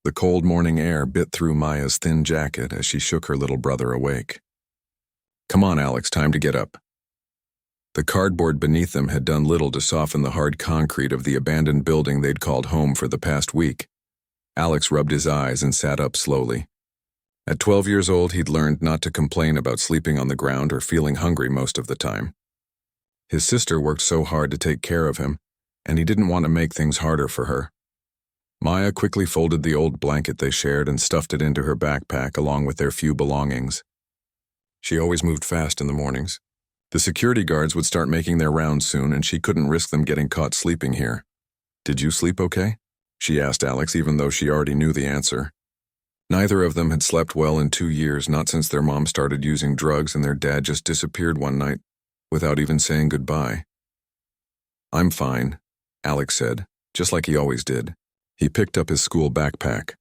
The cold morning air bit through Maya's thin jacket as she shook her little brother awake. "Come on, Alex, time to get up." The cardboard beneath them had done little to soften the hard concrete of the abandoned building they'd called home for the past week. Alex rubbed his eyes and sat up slowly. At 12 years old, he'd learned not to complain about sleeping on the ground or feeling hungry most of the time. His sister worked so hard to take care of him, and he didn't want to make things harder for her. Maya quickly folded the old blanket they shared and stuffed it into her backpack along with their few belongings. She always moved fast in the mornings. The security guards would start making their rounds soon, and she couldn't risk them getting caught sleeping here. "Did you sleep okay?" she asked Alex, even though she already knew the answer. Neither of them had slept well in 2 years, not since their mom started using drugs and their dad just disappeared one night without even saying goodbye. "I'm fine," Alex said, just like he always did. He picked up his school backpack,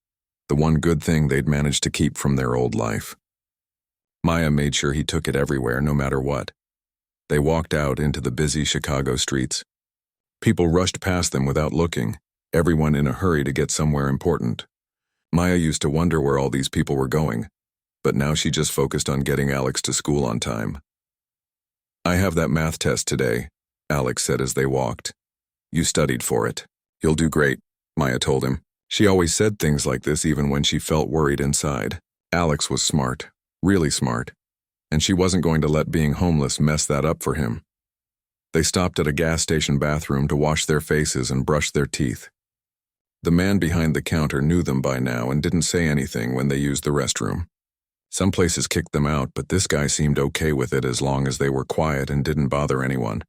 the one good thing they'd managed to keep from their old life. Maya made sure he took it everywhere, no matter what. They walked out into the busy Chicago streets. People rushed past them without looking, everyone in a hurry to get somewhere important. Maya used to wonder where all these people were going, but now she just focused on getting Alex to school on time. "I have that math test today," Alex said as they walked. "You studied for it. You'll do great," Maya told him. She always said things like this even when she felt worried inside. Alex was smart, really smart, and she wasn't going to let being homeless mess that up for him. They stopped at a gas station bathroom to wash their faces and brush their teeth. The man behind the counter knew them by now and didn't say anything when they used the restroom. Some places kicked them out, but this guy seemed okay with it as long as they were quiet and didn't bother anyone.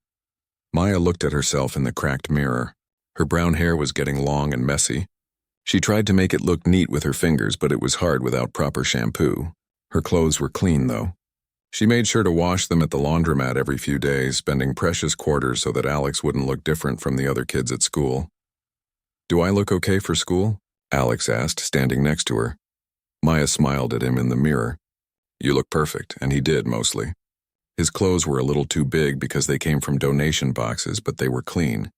Maya looked at herself in the cracked mirror. Her brown hair was getting long and messy. She tried to make it look neat with her fingers, but it was hard without proper shampoo. Her clothes were clean, though. She made sure to wash them at the laundromat every few days, spending precious quarters so that Alex wouldn't look different from the other kids at school. "Do I look okay for school?" Alex asked, standing next to her. Maya smiled at him in the mirror. "You look perfect," and he did, mostly. His clothes were a little too big because they came from donation boxes, but they were clean.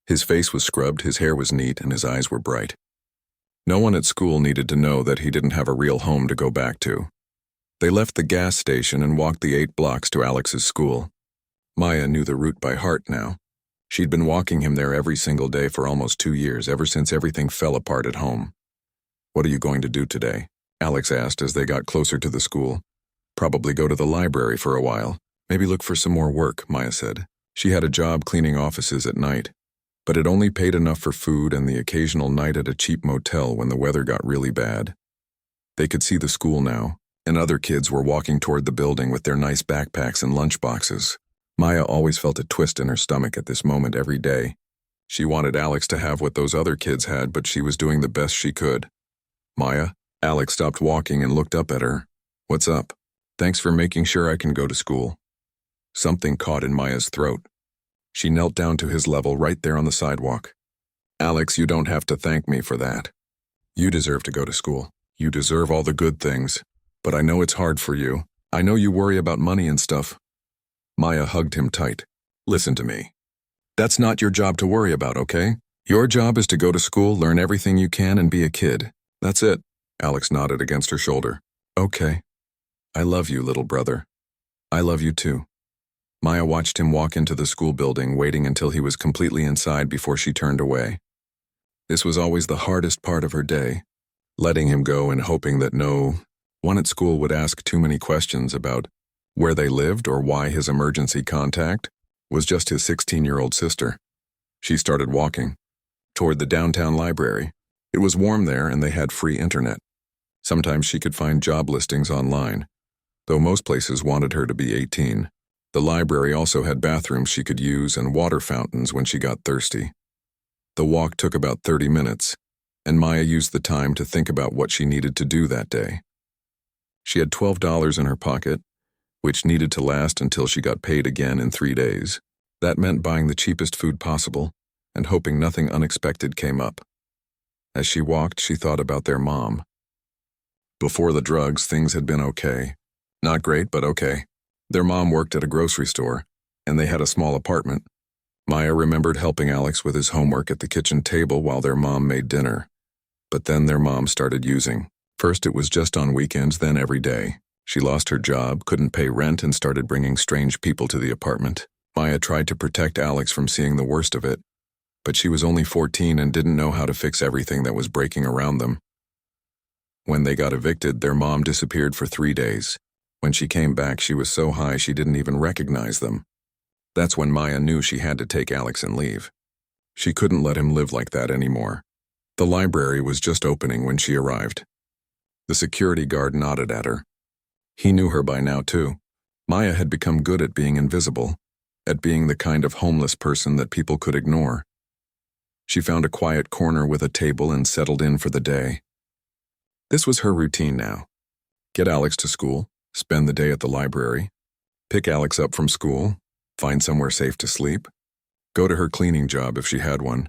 His face was scrubbed, his hair was neat, and his eyes were bright. No one at school needed to know that he didn't have a real home to go back to. They left the gas station and walked the 8 blocks to Alex's school. Maya knew the route by heart now. She'd been walking him there every single day for almost 2 years, ever since everything fell apart at home. "What are you going to do today?" Alex asked as they got closer to the school. "Probably go to the library for a while. Maybe look for some more work," Maya said. She had a job cleaning offices at night, but it only paid enough for food and the occasional night at a cheap motel when the weather got really bad. They could see the school now, and other kids were walking toward the building with their nice backpacks and lunchboxes. Maya always felt a twist in her stomach at this moment every day. She wanted Alex to have what those other kids had, but she was doing the best she could. "Maya?" Alex stopped walking and looked up at her. "What's up?" "Thanks for making sure I can go to school." Something caught in Maya's throat. She knelt down to his level right there on the sidewalk. "Alex, you don't have to thank me for that. You deserve to go to school. You deserve all the good things. But I know it's hard for you. I know you worry about money and stuff." Maya hugged him tight. "Listen to me. That's not your job to worry about, okay? Your job is to go to school, learn everything you can, and be a kid. That's it." Alex nodded against her shoulder. "Okay. I love you, little brother. I love you too." Maya watched him walk into the school building, waiting until he was completely inside before she turned away. This was always the hardest part of her day, letting him go and hoping that no one at school would ask too many questions about where they lived or why his emergency contact was just his 16-year-old sister. She started walking toward the downtown library. It was warm there and they had free internet. Sometimes she could find job listings online, though most places wanted her to be 18. The library also had bathrooms she could use and water fountains when she got thirsty. The walk took about 30 minutes, and Maya used the time to think about what she needed to do that day. She had $12 in her pocket, which needed to last until she got paid again in 3 days. That meant buying the cheapest food possible and hoping nothing unexpected came up. As she walked, she thought about their mom. Before the drugs, things had been okay. Not great, but okay. Their mom worked at a grocery store, and they had a small apartment. Maya remembered helping Alex with his homework at the kitchen table while their mom made dinner. But then their mom started using. First it was just on weekends, then every day. She lost her job, couldn't pay rent, and started bringing strange people to the apartment. Maya tried to protect Alex from seeing the worst of it, but she was only 14 and didn't know how to fix everything that was breaking around them. When they got evicted, their mom disappeared for 3 days. When she came back, she was so high she didn't even recognize them. That's when Maya knew she had to take Alex and leave. She couldn't let him live like that anymore. The library was just opening when she arrived. The security guard nodded at her. He knew her by now, too. Maya had become good at being invisible, at being the kind of homeless person that people could ignore. She found a quiet corner with a table and settled in for the day. This was her routine now. Get Alex to school, spend the day at the library, pick Alex up from school, find somewhere safe to sleep, go to her cleaning job if she had one,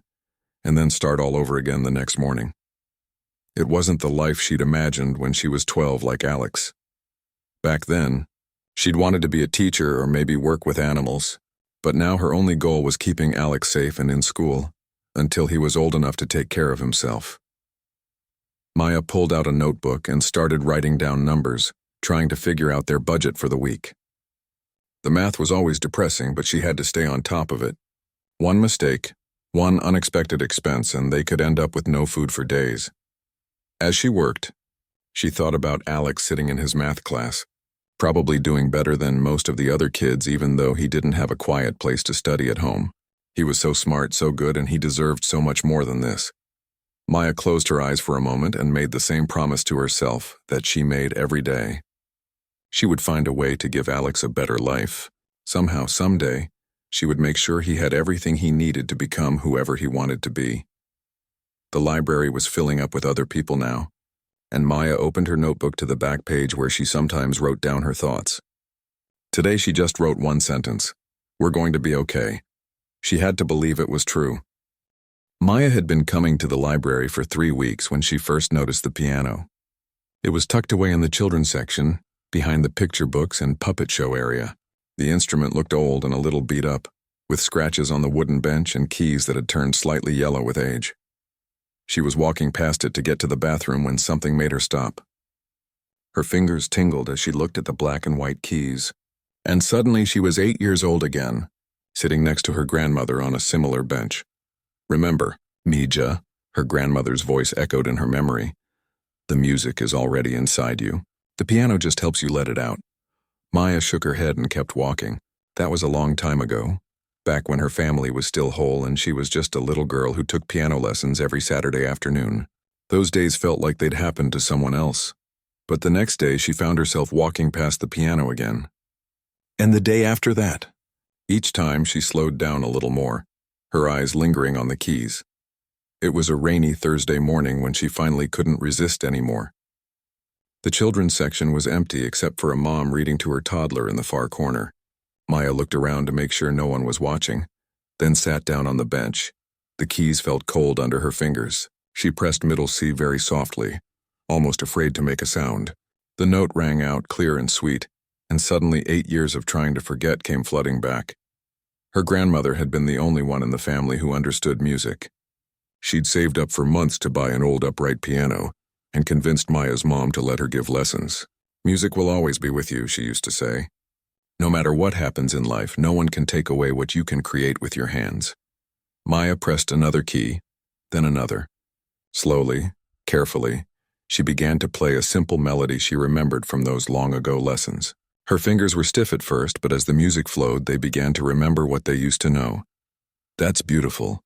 and then start all over again the next morning. It wasn't the life she'd imagined when she was 12 like Alex. Back then, she'd wanted to be a teacher or maybe work with animals, but now her only goal was keeping Alex safe and in school until he was old enough to take care of himself. Maya pulled out a notebook and started writing down numbers, trying to figure out their budget for the week. The math was always depressing, but she had to stay on top of it. One mistake, one unexpected expense, and they could end up with no food for days. As she worked, she thought about Alex sitting in his math class, probably doing better than most of the other kids even though he didn't have a quiet place to study at home. He was so smart, so good, and he deserved so much more than this. Maya closed her eyes for a moment and made the same promise to herself that she made every day. She would find a way to give Alex a better life. Somehow, someday, she would make sure he had everything he needed to become whoever he wanted to be. The library was filling up with other people now, and Maya opened her notebook to the back page where she sometimes wrote down her thoughts. Today she just wrote one sentence: "We're going to be okay." She had to believe it was true. Maya had been coming to the library for 3 weeks when she first noticed the piano. It was tucked away in the children's section, behind the picture books and puppet show area. The instrument looked old and a little beat up, with scratches on the wooden bench and keys that had turned slightly yellow with age. She was walking past it to get to the bathroom when something made her stop. Her fingers tingled as she looked at the black and white keys, and suddenly she was 8 years old again, sitting next to her grandmother on a similar bench. "Remember, Mija," her grandmother's voice echoed in her memory. "The music is already inside you. The piano just helps you let it out." Maya shook her head and kept walking. That was a long time ago, back when her family was still whole and she was just a little girl who took piano lessons every Saturday afternoon. Those days felt like they'd happened to someone else. But the next day she found herself walking past the piano again. And the day after that. Each time she slowed down a little more, her eyes lingering on the keys. It was a rainy Thursday morning when she finally couldn't resist anymore. The children's section was empty except for a mom reading to her toddler in the far corner. Maya looked around to make sure no one was watching, then sat down on the bench. The keys felt cold under her fingers. She pressed middle C very softly, almost afraid to make a sound. The note rang out clear and sweet, and suddenly 8 years of trying to forget came flooding back. Her grandmother had been the only one in the family who understood music. She'd saved up for months to buy an old upright piano and convinced Maya's mom to let her give lessons. "Music will always be with you," she used to say. "No matter what happens in life, no one can take away what you can create with your hands." Maya pressed another key, then another. Slowly, carefully, she began to play a simple melody she remembered from those long-ago lessons. Her fingers were stiff at first, but as the music flowed, they began to remember what they used to know. "That's beautiful."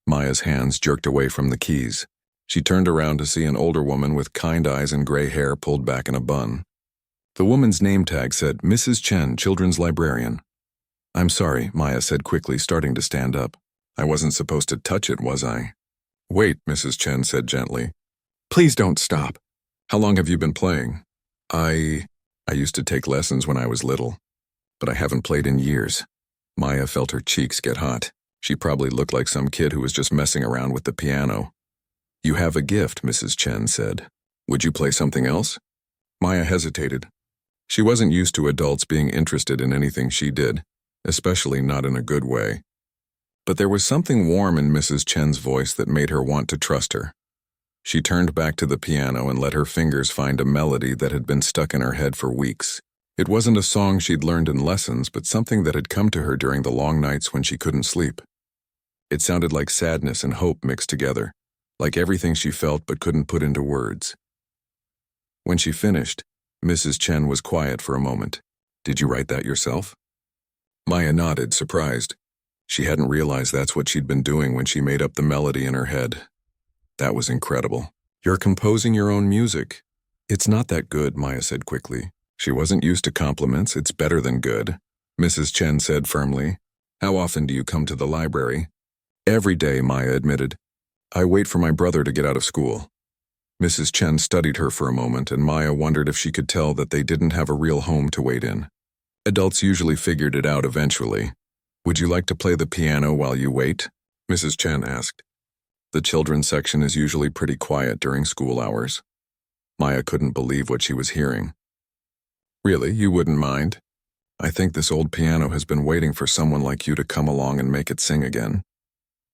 Maya's hands jerked away from the keys. She turned around to see an older woman with kind eyes and gray hair pulled back in a bun. The woman's name tag said, "Mrs. Chen, children's librarian." "I'm sorry," Maya said quickly, starting to stand up. "I wasn't supposed to touch it, was I?" "Wait," Mrs. Chen said gently. "Please don't stop. How long have you been playing?" I used to take lessons when I was little, but I haven't played in years." Maya felt her cheeks get hot. She probably looked like some kid who was just messing around with the piano. "You have a gift," Mrs. Chen said. "Would you play something else?" Maya hesitated. She wasn't used to adults being interested in anything she did, especially not in a good way. But there was something warm in Mrs. Chen's voice that made her want to trust her. She turned back to the piano and let her fingers find a melody that had been stuck in her head for weeks. It wasn't a song she'd learned in lessons, but something that had come to her during the long nights when she couldn't sleep. It sounded like sadness and hope mixed together, like everything she felt but couldn't put into words. When she finished, Mrs. Chen was quiet for a moment. "Did you write that yourself?" Maya nodded, surprised. She hadn't realized that's what she'd been doing when she made up the melody in her head. That was incredible. "You're composing your own music." "It's not that good," Maya said quickly. She wasn't used to compliments. "It's better than good," Mrs. Chen said firmly. "How often do you come to the library?" "Every day," Maya admitted. "I wait for my brother to get out of school." Mrs. Chen studied her for a moment, and Maya wondered if she could tell that they didn't have a real home to wait in. Adults usually figured it out eventually. "Would you like to play the piano while you wait?" Mrs. Chen asked. The children's section is usually pretty quiet during school hours. Maya couldn't believe what she was hearing. "Really, you wouldn't mind? I think this old piano has been waiting for someone like you to come along and make it sing again."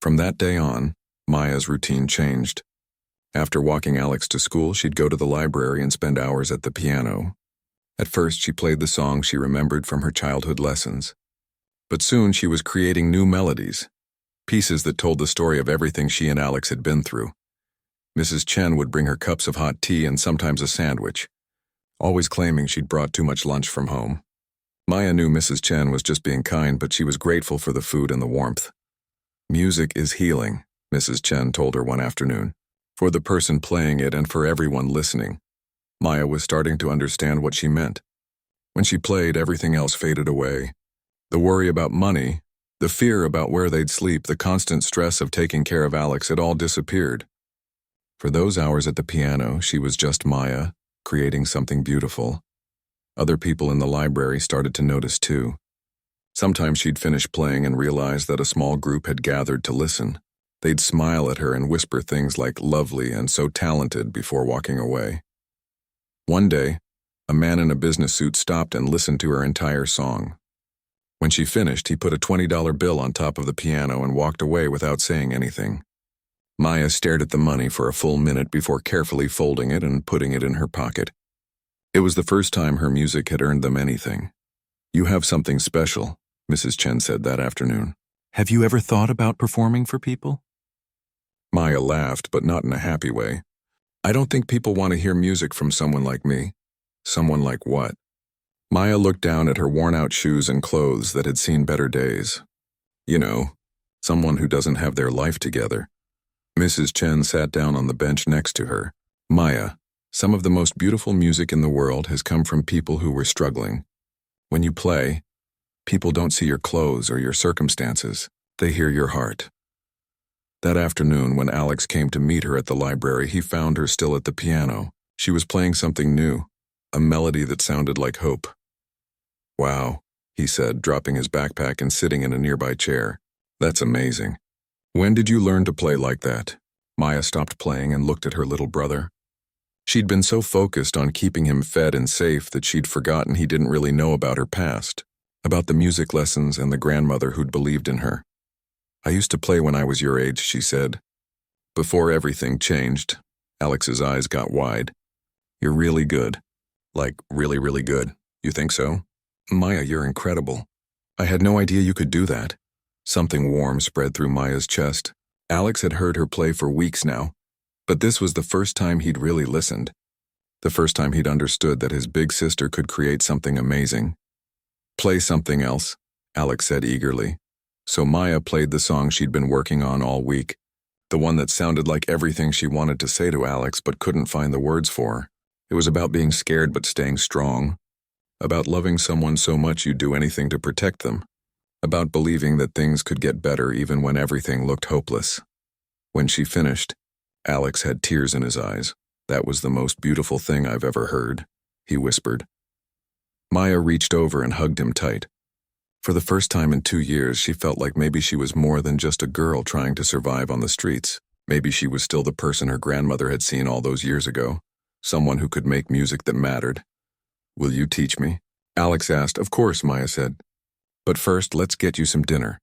From that day on, Maya's routine changed. After walking Alex to school, she'd go to the library and spend hours at the piano. At first, she played the songs she remembered from her childhood lessons. But soon she was creating new melodies, pieces that told the story of everything she and Alex had been through. Mrs. Chen would bring her cups of hot tea and sometimes a sandwich, always claiming she'd brought too much lunch from home. Maya knew Mrs. Chen was just being kind, but she was grateful for the food and the warmth. "Music is healing," Mrs. Chen told her one afternoon, "for the person playing it and for everyone listening." Maya was starting to understand what she meant. When she played, everything else faded away. The worry about money, the fear about where they'd sleep, the constant stress of taking care of Alex, it all disappeared. For those hours at the piano, she was just Maya, creating something beautiful. Other people in the library started to notice too. Sometimes she'd finish playing and realize that a small group had gathered to listen. They'd smile at her and whisper things like "lovely" and "so talented" before walking away. One day, a man in a business suit stopped and listened to her entire song. When she finished, he put a $20 bill on top of the piano and walked away without saying anything. Maya stared at the money for a full minute before carefully folding it and putting it in her pocket. It was the first time her music had earned them anything. "You have something special," Mrs. Chen said that afternoon. "Have you ever thought about performing for people?" Maya laughed, but not in a happy way. "I don't think people want to hear music from someone like me." "Someone like what?" Maya looked down at her worn-out shoes and clothes that had seen better days. "You know, someone who doesn't have their life together." Mrs. Chen sat down on the bench next to her. "Maya, some of the most beautiful music in the world has come from people who were struggling. When you play, people don't see your clothes or your circumstances. They hear your heart." That afternoon, when Alex came to meet her at the library, he found her still at the piano. She was playing something new, a melody that sounded like hope. "Wow," he said, dropping his backpack and sitting in a nearby chair. "That's amazing. When did you learn to play like that?" Maya stopped playing and looked at her little brother. She'd been so focused on keeping him fed and safe that she'd forgotten he didn't really know about her past, about the music lessons and the grandmother who'd believed in her. "I used to play when I was your age," she said. "Before everything changed." Alex's eyes got wide. "You're really good. Like, really, really good. You think so?" "Maya, you're incredible. I had no idea you could do that." Something warm spread through Maya's chest. Alex had heard her play for weeks now, but this was the first time he'd really listened. The first time he'd understood that his big sister could create something amazing. "Play something else," Alex said eagerly. So Maya played the song she'd been working on all week, the one that sounded like everything she wanted to say to Alex but couldn't find the words for. It was about being scared but staying strong, about loving someone so much you'd do anything to protect them, about believing that things could get better even when everything looked hopeless. When she finished, Alex had tears in his eyes. "That was the most beautiful thing I've ever heard," he whispered. Maya reached over and hugged him tight. For the first time in 2 years, she felt like maybe she was more than just a girl trying to survive on the streets. Maybe she was still the person her grandmother had seen all those years ago, someone who could make music that mattered. "Will you teach me?" Alex asked. "Of course," Maya said. "But first, let's get you some dinner."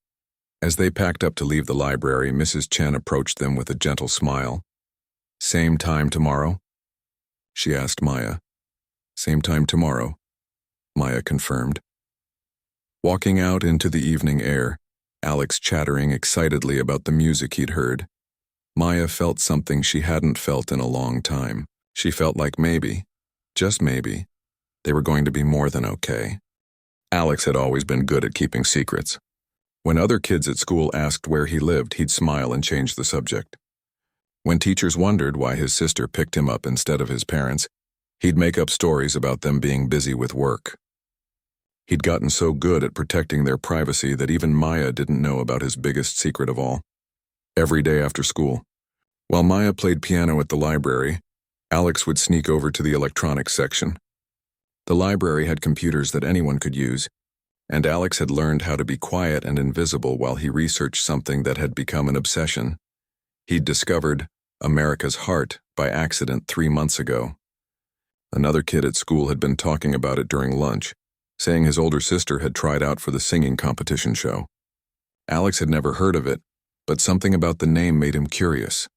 As they packed up to leave the library, Mrs. Chen approached them with a gentle smile. Same time tomorrow? She asked Maya. Same time tomorrow, Maya confirmed. Walking out into the evening air, Alex chattering excitedly about the music he'd heard, Maya felt something she hadn't felt in a long time. She felt like maybe, just maybe, they were going to be more than okay. Alex had always been good at keeping secrets. When other kids at school asked where he lived, he'd smile and change the subject. When teachers wondered why his sister picked him up instead of his parents, he'd make up stories about them being busy with work. He'd gotten so good at protecting their privacy that even Maya didn't know about his biggest secret of all. Every day after school, while Maya played piano at the library, Alex would sneak over to the electronics section. The library had computers that anyone could use, and Alex had learned how to be quiet and invisible while he researched something that had become an obsession. He'd discovered America's Heart by accident 3 months ago. Another kid at school had been talking about it during lunch, saying his older sister had tried out for the singing competition show. Alex had never heard of it, but something about the name made him curious.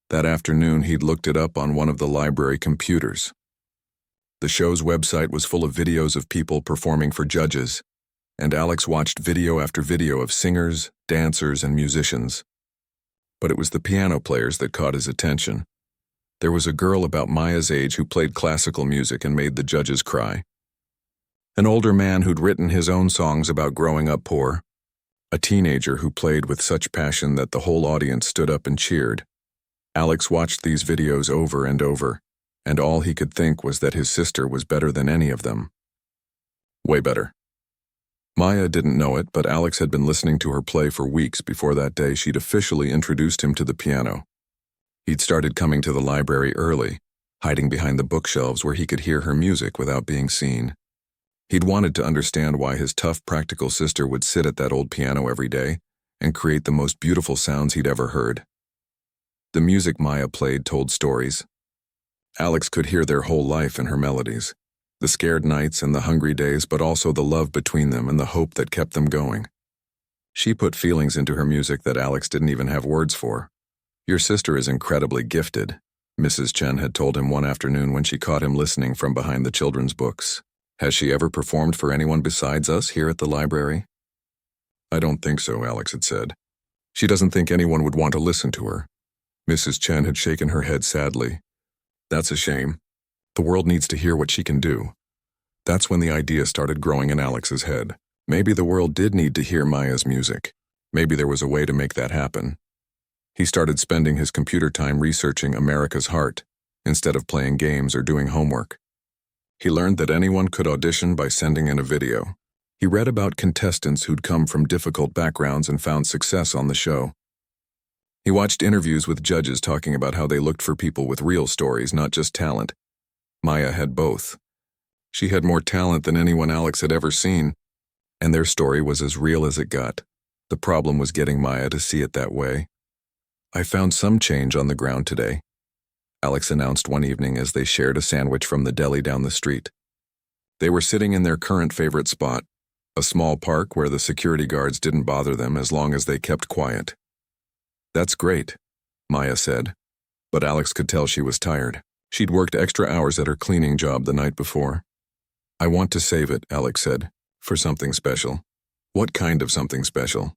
That afternoon, he'd looked it up on one of the library computers. The show's website was full of videos of people performing for judges, and Alex watched video after video of singers, dancers, and musicians. But it was the piano players that caught his attention. There was a girl about Maya's age who played classical music and made the judges cry. An older man who'd written his own songs about growing up poor. A teenager who played with such passion that the whole audience stood up and cheered. Alex watched these videos over and over, and all he could think was that his sister was better than any of them. Way better. Maya didn't know it, but Alex had been listening to her play for weeks before that day she'd officially introduced him to the piano. He'd started coming to the library early, hiding behind the bookshelves where he could hear her music without being seen. He'd wanted to understand why his tough, practical sister would sit at that old piano every day and create the most beautiful sounds he'd ever heard. The music Maya played told stories. Alex could hear their whole life in her melodies, the scared nights and the hungry days, but also the love between them and the hope that kept them going. She put feelings into her music that Alex didn't even have words for. "Your sister is incredibly gifted," Mrs. Chen had told him one afternoon when she caught him listening from behind the children's books. "Has she ever performed for anyone besides us here at the library?" "I don't think so," Alex had said. "She doesn't think anyone would want to listen to her." Mrs. Chen had shaken her head sadly. "That's a shame. The world needs to hear what she can do." That's when the idea started growing in Alex's head. Maybe the world did need to hear Maya's music. Maybe there was a way to make that happen. He started spending his computer time researching America's Heart, instead of playing games or doing homework. He learned that anyone could audition by sending in a video. He read about contestants who'd come from difficult backgrounds and found success on the show. He watched interviews with judges talking about how they looked for people with real stories, not just talent. Maya had both. She had more talent than anyone Alex had ever seen, and their story was as real as it got. The problem was getting Maya to see it that way. "I found some change on the ground today," Alex announced one evening as they shared a sandwich from the deli down the street. They were sitting in their current favorite spot, a small park where the security guards didn't bother them as long as they kept quiet. "That's great," Maya said, but Alex could tell she was tired. She'd worked extra hours at her cleaning job the night before. "I want to save it," Alex said, "for something special." "What kind of something special?"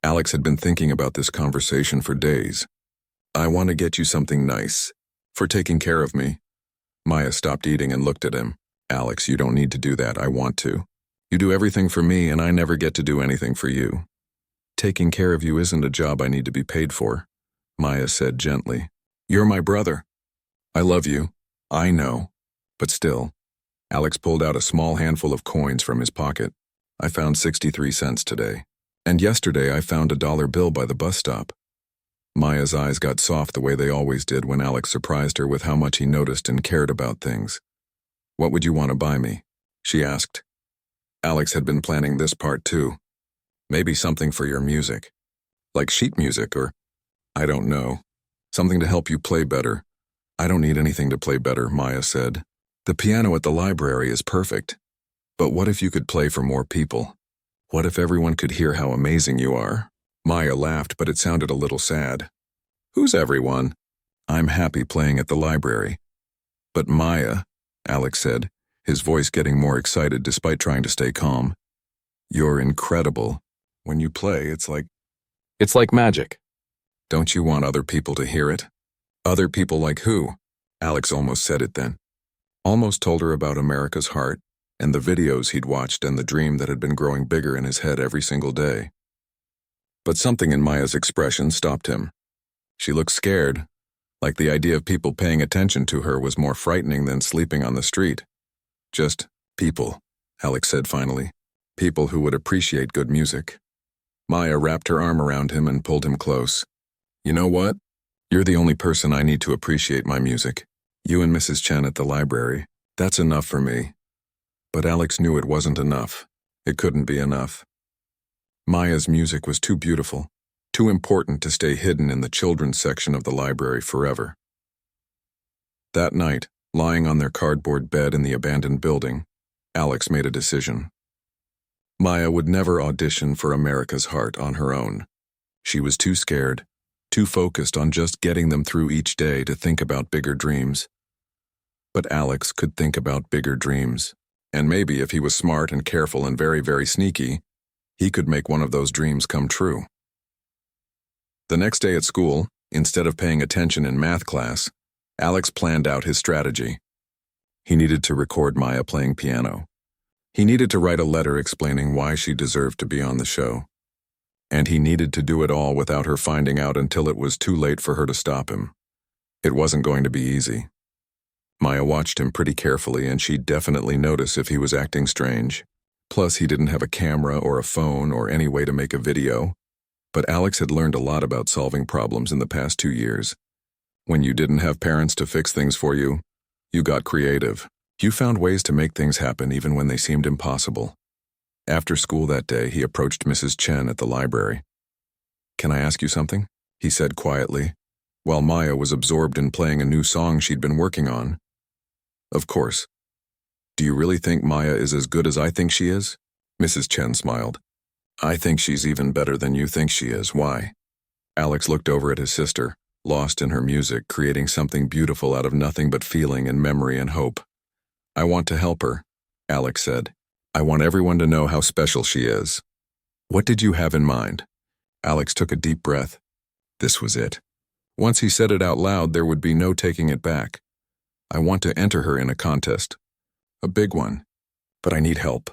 Alex had been thinking about this conversation for days. "I want to get you something nice, for taking care of me." Maya stopped eating and looked at him. "Alex, you don't need to do that. I want to. You do everything for me and I never get to do anything for you." "Taking care of you isn't a job I need to be paid for," Maya said gently. "You're my brother. I love you. I know. But still." Alex pulled out a small handful of coins from his pocket. "I found 63 cents today. And yesterday I found a dollar bill by the bus stop." Maya's eyes got soft the way they always did when Alex surprised her with how much he noticed and cared about things. "What would you want to buy me?" she asked. Alex had been planning this part too. "Maybe something for your music. Like sheet music or, I don't know, something to help you play better." "I don't need anything to play better," Maya said. "The piano at the library is perfect. But what if you could play for more people? What if everyone could hear how amazing you are?" Maya laughed, but it sounded a little sad. "Who's everyone?" I'm happy playing at the library. But Maya, Alex said, his voice getting more excited despite trying to stay calm. You're incredible. When you play, it's like magic. Don't you want other people to hear it? Other people like who? Alex almost said it then. Almost told her about America's Heart and the videos he'd watched and the dream that had been growing bigger in his head every single day. But something in Maya's expression stopped him. She looked scared, like the idea of people paying attention to her was more frightening than sleeping on the street. Just people, Alex said finally. People who would appreciate good music. Maya wrapped her arm around him and pulled him close. You know what? You're the only person I need to appreciate my music. You and Mrs. Chen at the library. That's enough for me. But Alex knew it wasn't enough. It couldn't be enough. Maya's music was too beautiful, too important to stay hidden in the children's section of the library forever. That night, lying on their cardboard bed in the abandoned building, Alex made a decision. Maya would never audition for America's Heart on her own. She was too scared, too focused on just getting them through each day to think about bigger dreams. But Alex could think about bigger dreams, and maybe if he was smart and careful and very, very sneaky, he could make one of those dreams come true. The next day at school, instead of paying attention in math class, Alex planned out his strategy. He needed to record Maya playing piano. He needed to write a letter explaining why she deserved to be on the show. And he needed to do it all without her finding out until it was too late for her to stop him. It wasn't going to be easy. Maya watched him pretty carefully, and she'd definitely notice if he was acting strange. Plus, he didn't have a camera or a phone or any way to make a video. But Alex had learned a lot about solving problems in the past 2 years. When you didn't have parents to fix things for you, you got creative. You found ways to make things happen even when they seemed impossible. After school that day, he approached Mrs. Chen at the library. "Can I ask you something?" he said quietly, while Maya was absorbed in playing a new song she'd been working on. "Of course. Do you really think Maya is as good as I think she is?" Mrs. Chen smiled. "I think she's even better than you think she is. Why?" Alex looked over at his sister, lost in her music, creating something beautiful out of nothing but feeling and memory and hope. "I want to help her," Alex said. "I want everyone to know how special she is." "What did you have in mind?" Alex took a deep breath. This was it. Once he said it out loud, there would be no taking it back. "I want to enter her in a contest. A big one. But I need help."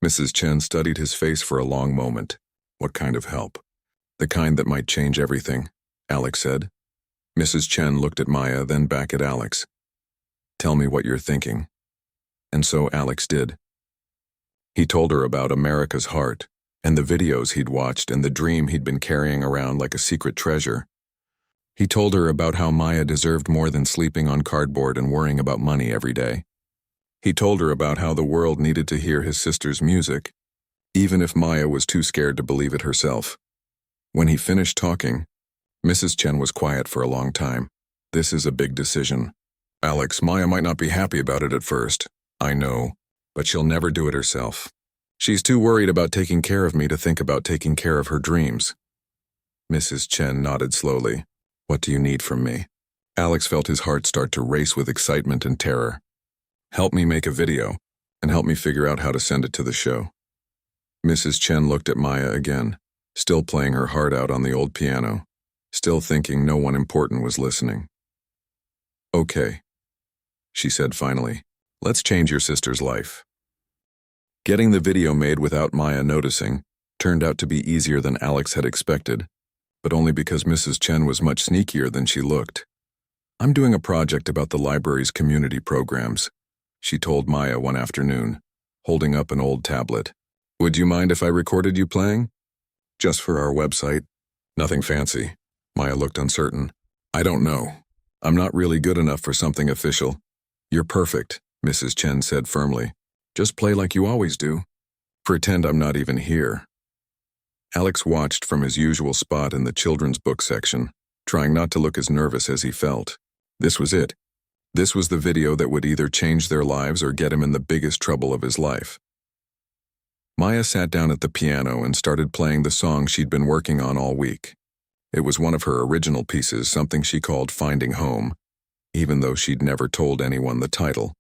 Mrs. Chen studied his face for a long moment. "What kind of help?" "The kind that might change everything," Alex said. Mrs. Chen looked at Maya, then back at Alex. "Tell me what you're thinking." And so Alex did. He told her about America's Heart, and the videos he'd watched and the dream he'd been carrying around like a secret treasure. He told her about how Maya deserved more than sleeping on cardboard and worrying about money every day. He told her about how the world needed to hear his sister's music, even if Maya was too scared to believe it herself. When he finished talking, Mrs. Chen was quiet for a long time. "This is a big decision. Alex, Maya might not be happy about it at first. I know, but she'll never do it herself. She's too worried about taking care of me to think about taking care of her dreams." Mrs. Chen nodded slowly. "What do you need from me?" Alex felt his heart start to race with excitement and terror. "Help me make a video, and help me figure out how to send it to the show." Mrs. Chen looked at Maya again, still playing her heart out on the old piano, still thinking no one important was listening. "Okay," she said finally. "Let's change your sister's life." Getting the video made without Maya noticing turned out to be easier than Alex had expected, but only because Mrs. Chen was much sneakier than she looked. "I'm doing a project about the library's community programs," she told Maya one afternoon, holding up an old tablet. "Would you mind if I recorded you playing? Just for our website. Nothing fancy." Maya looked uncertain. "I don't know. I'm not really good enough for something official." "You're perfect," Mrs. Chen said firmly. "Just play like you always do. Pretend I'm not even here." Alex watched from his usual spot in the children's book section, trying not to look as nervous as he felt. This was it. This was the video that would either change their lives or get him in the biggest trouble of his life. Maya sat down at the piano and started playing the song she'd been working on all week. It was one of her original pieces, something she called Finding Home, even though she'd never told anyone the title.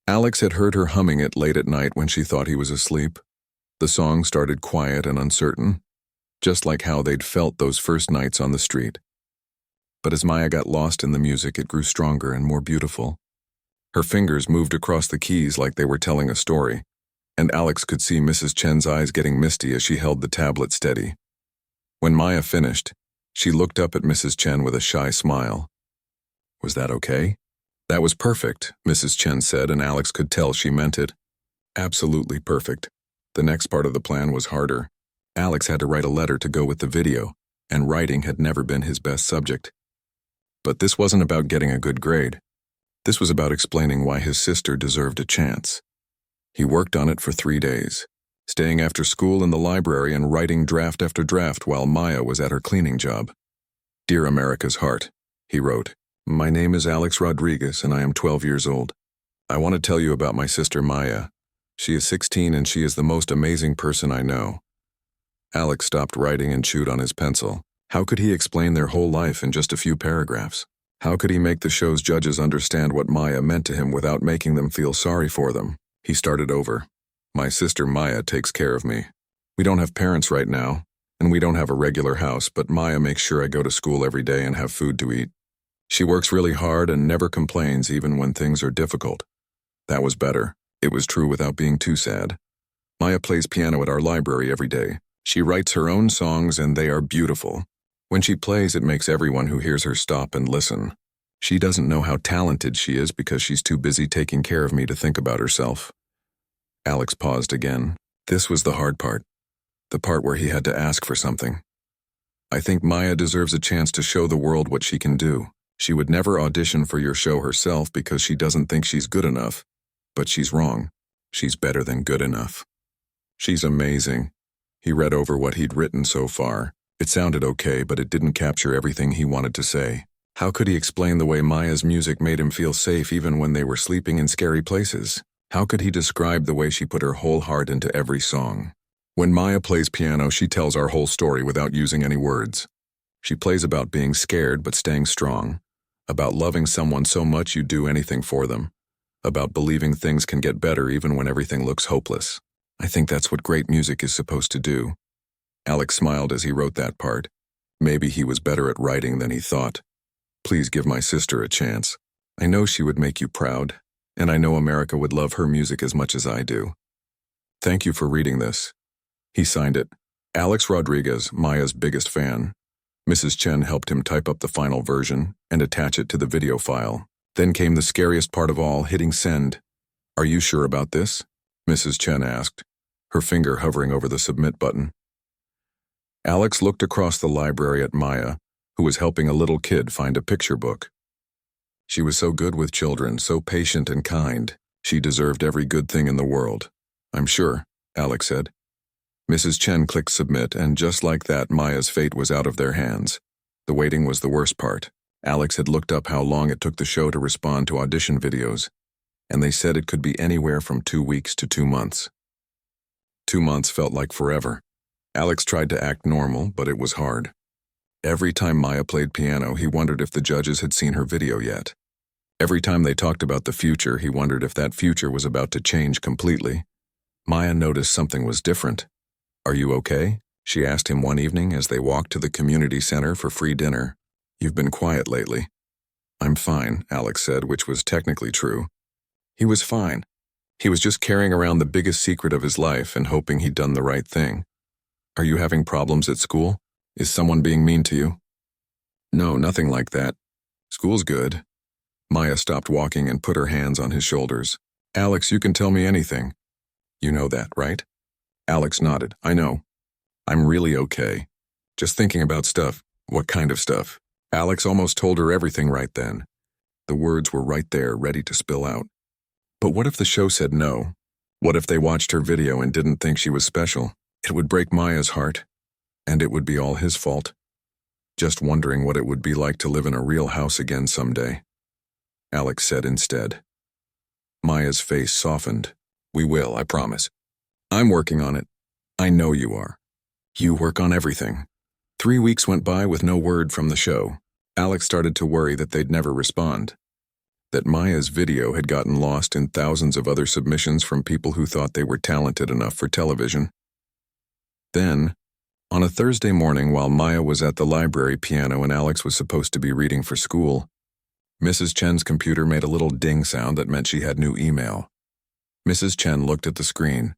Alex had heard her humming it late at night when she thought he was asleep. The song started quiet and uncertain, just like how they'd felt those first nights on the street. But as Maya got lost in the music, it grew stronger and more beautiful. Her fingers moved across the keys like they were telling a story, and Alex could see Mrs. Chen's eyes getting misty as she held the tablet steady. When Maya finished, she looked up at Mrs. Chen with a shy smile. "Was that okay?" "That was perfect," Mrs. Chen said, and Alex could tell she meant it. Absolutely perfect. The next part of the plan was harder. Alex had to write a letter to go with the video, and writing had never been his best subject. But this wasn't about getting a good grade. This was about explaining why his sister deserved a chance. He worked on it for 3 days, staying after school in the library and writing draft after draft while Maya was at her cleaning job. "Dear America's Heart," he wrote, "My name is Alex Rodriguez and I am 12 years old. I want to tell you about my sister Maya. She is 16 and she is the most amazing person I know." Alex stopped writing and chewed on his pencil. How could he explain their whole life in just a few paragraphs? How could he make the show's judges understand what Maya meant to him without making them feel sorry for them? He started over. "My sister Maya takes care of me. We don't have parents right now, and we don't have a regular house, but Maya makes sure I go to school every day and have food to eat. She works really hard and never complains even when things are difficult." That was better. It was true without being too sad. Maya plays piano at our library every day. She writes her own songs and they are beautiful. When she plays, it makes everyone who hears her stop and listen. She doesn't know how talented she is because she's too busy taking care of me to think about herself. Alex paused again. This was the hard part. The part where he had to ask for something. "I think Maya deserves a chance to show the world what she can do. She would never audition for your show herself because she doesn't think she's good enough. But she's wrong. She's better than good enough. She's amazing." He read over what he'd written so far. It sounded okay, but it didn't capture everything he wanted to say. How could he explain the way Maya's music made him feel safe even when they were sleeping in scary places? How could he describe the way she put her whole heart into every song? When Maya plays piano, she tells our whole story without using any words. She plays about being scared but staying strong, about loving someone so much you do anything for them, about believing things can get better even when everything looks hopeless. I think that's what great music is supposed to do. Alex smiled as he wrote that part. Maybe he was better at writing than he thought. "Please give my sister a chance. I know she would make you proud, and I know America would love her music as much as I do. Thank you for reading this." He signed it. Alex Rodriguez, Maya's biggest fan. Mrs. Chen helped him type up the final version and attach it to the video file. Then came the scariest part of all, hitting send. "Are you sure about this?" Mrs. Chen asked, her finger hovering over the submit button. Alex looked across the library at Maya, who was helping a little kid find a picture book. She was so good with children, so patient and kind. She deserved every good thing in the world. "I'm sure," Alex said. Mrs. Chen clicked submit, and just like that, Maya's fate was out of their hands. The waiting was the worst part. Alex had looked up how long it took the show to respond to audition videos, and they said it could be anywhere from 2 weeks to 2 months. 2 months felt like forever. Alex tried to act normal, but it was hard. Every time Maya played piano, he wondered if the judges had seen her video yet. Every time they talked about the future, he wondered if that future was about to change completely. Maya noticed something was different. "Are you okay?" she asked him one evening as they walked to the community center for free dinner. "You've been quiet lately." "I'm fine," Alex said, which was technically true. He was fine. He was just carrying around the biggest secret of his life and hoping he'd done the right thing. "Are you having problems at school? Is someone being mean to you?" "No, nothing like that. School's good." Maya stopped walking and put her hands on his shoulders. "Alex, you can tell me anything. You know that, right?" Alex nodded. "I know. I'm really okay. Just thinking about stuff." "What kind of stuff?" Alex almost told her everything right then. The words were right there, ready to spill out. But what if the show said no? What if they watched her video and didn't think she was special? It would break Maya's heart, and it would be all his fault. Just wondering what it would be like to live in a real house again someday. Alex said instead. Maya's face softened. "We will, I promise. I'm working on it. I know you are. You work on everything. 3 weeks went by with no word from the show. Alex started to worry that they'd never respond, that Maya's video had gotten lost in thousands of other submissions from people who thought they were talented enough for television. Then, on a Thursday morning while Maya was at the library piano and Alex was supposed to be reading for school, Mrs. Chen's computer made a little ding sound that meant she had new email. Mrs. Chen looked at the screen,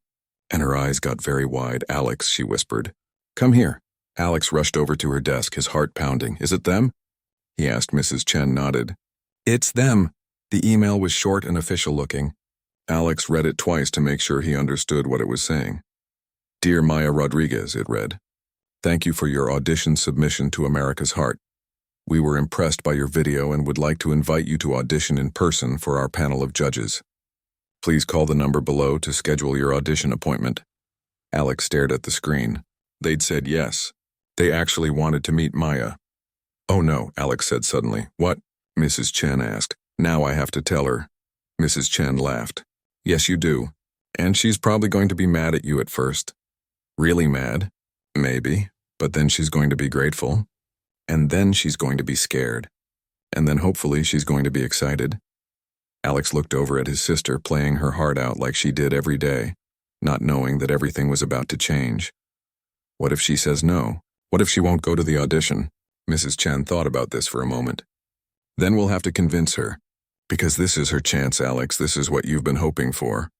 and her eyes got very wide. "Alex," she whispered. "Come here." Alex rushed over to her desk, his heart pounding. "Is it them?" he asked. Mrs. Chen nodded. "It's them." The email was short and official-looking. Alex read it twice to make sure he understood what it was saying. "Dear Maya Rodriguez," it read. "Thank you for your audition submission to America's Heart. We were impressed by your video and would like to invite you to audition in person for our panel of judges. Please call the number below to schedule your audition appointment." Alex stared at the screen. They'd said yes. They actually wanted to meet Maya. "Oh no," Alex said suddenly. "What?" Mrs. Chen asked. "Now I have to tell her." Mrs. Chen laughed. "Yes, you do. And she's probably going to be mad at you at first." "Really mad?" "Maybe. But then she's going to be grateful. And then she's going to be scared. And then hopefully she's going to be excited." Alex looked over at his sister playing her heart out like she did every day, not knowing that everything was about to change. What if she says no? What if she won't go to the audition? Mrs. Chen thought about this for a moment. "Then we'll have to convince her. Because this is her chance, Alex. This is what you've been hoping for."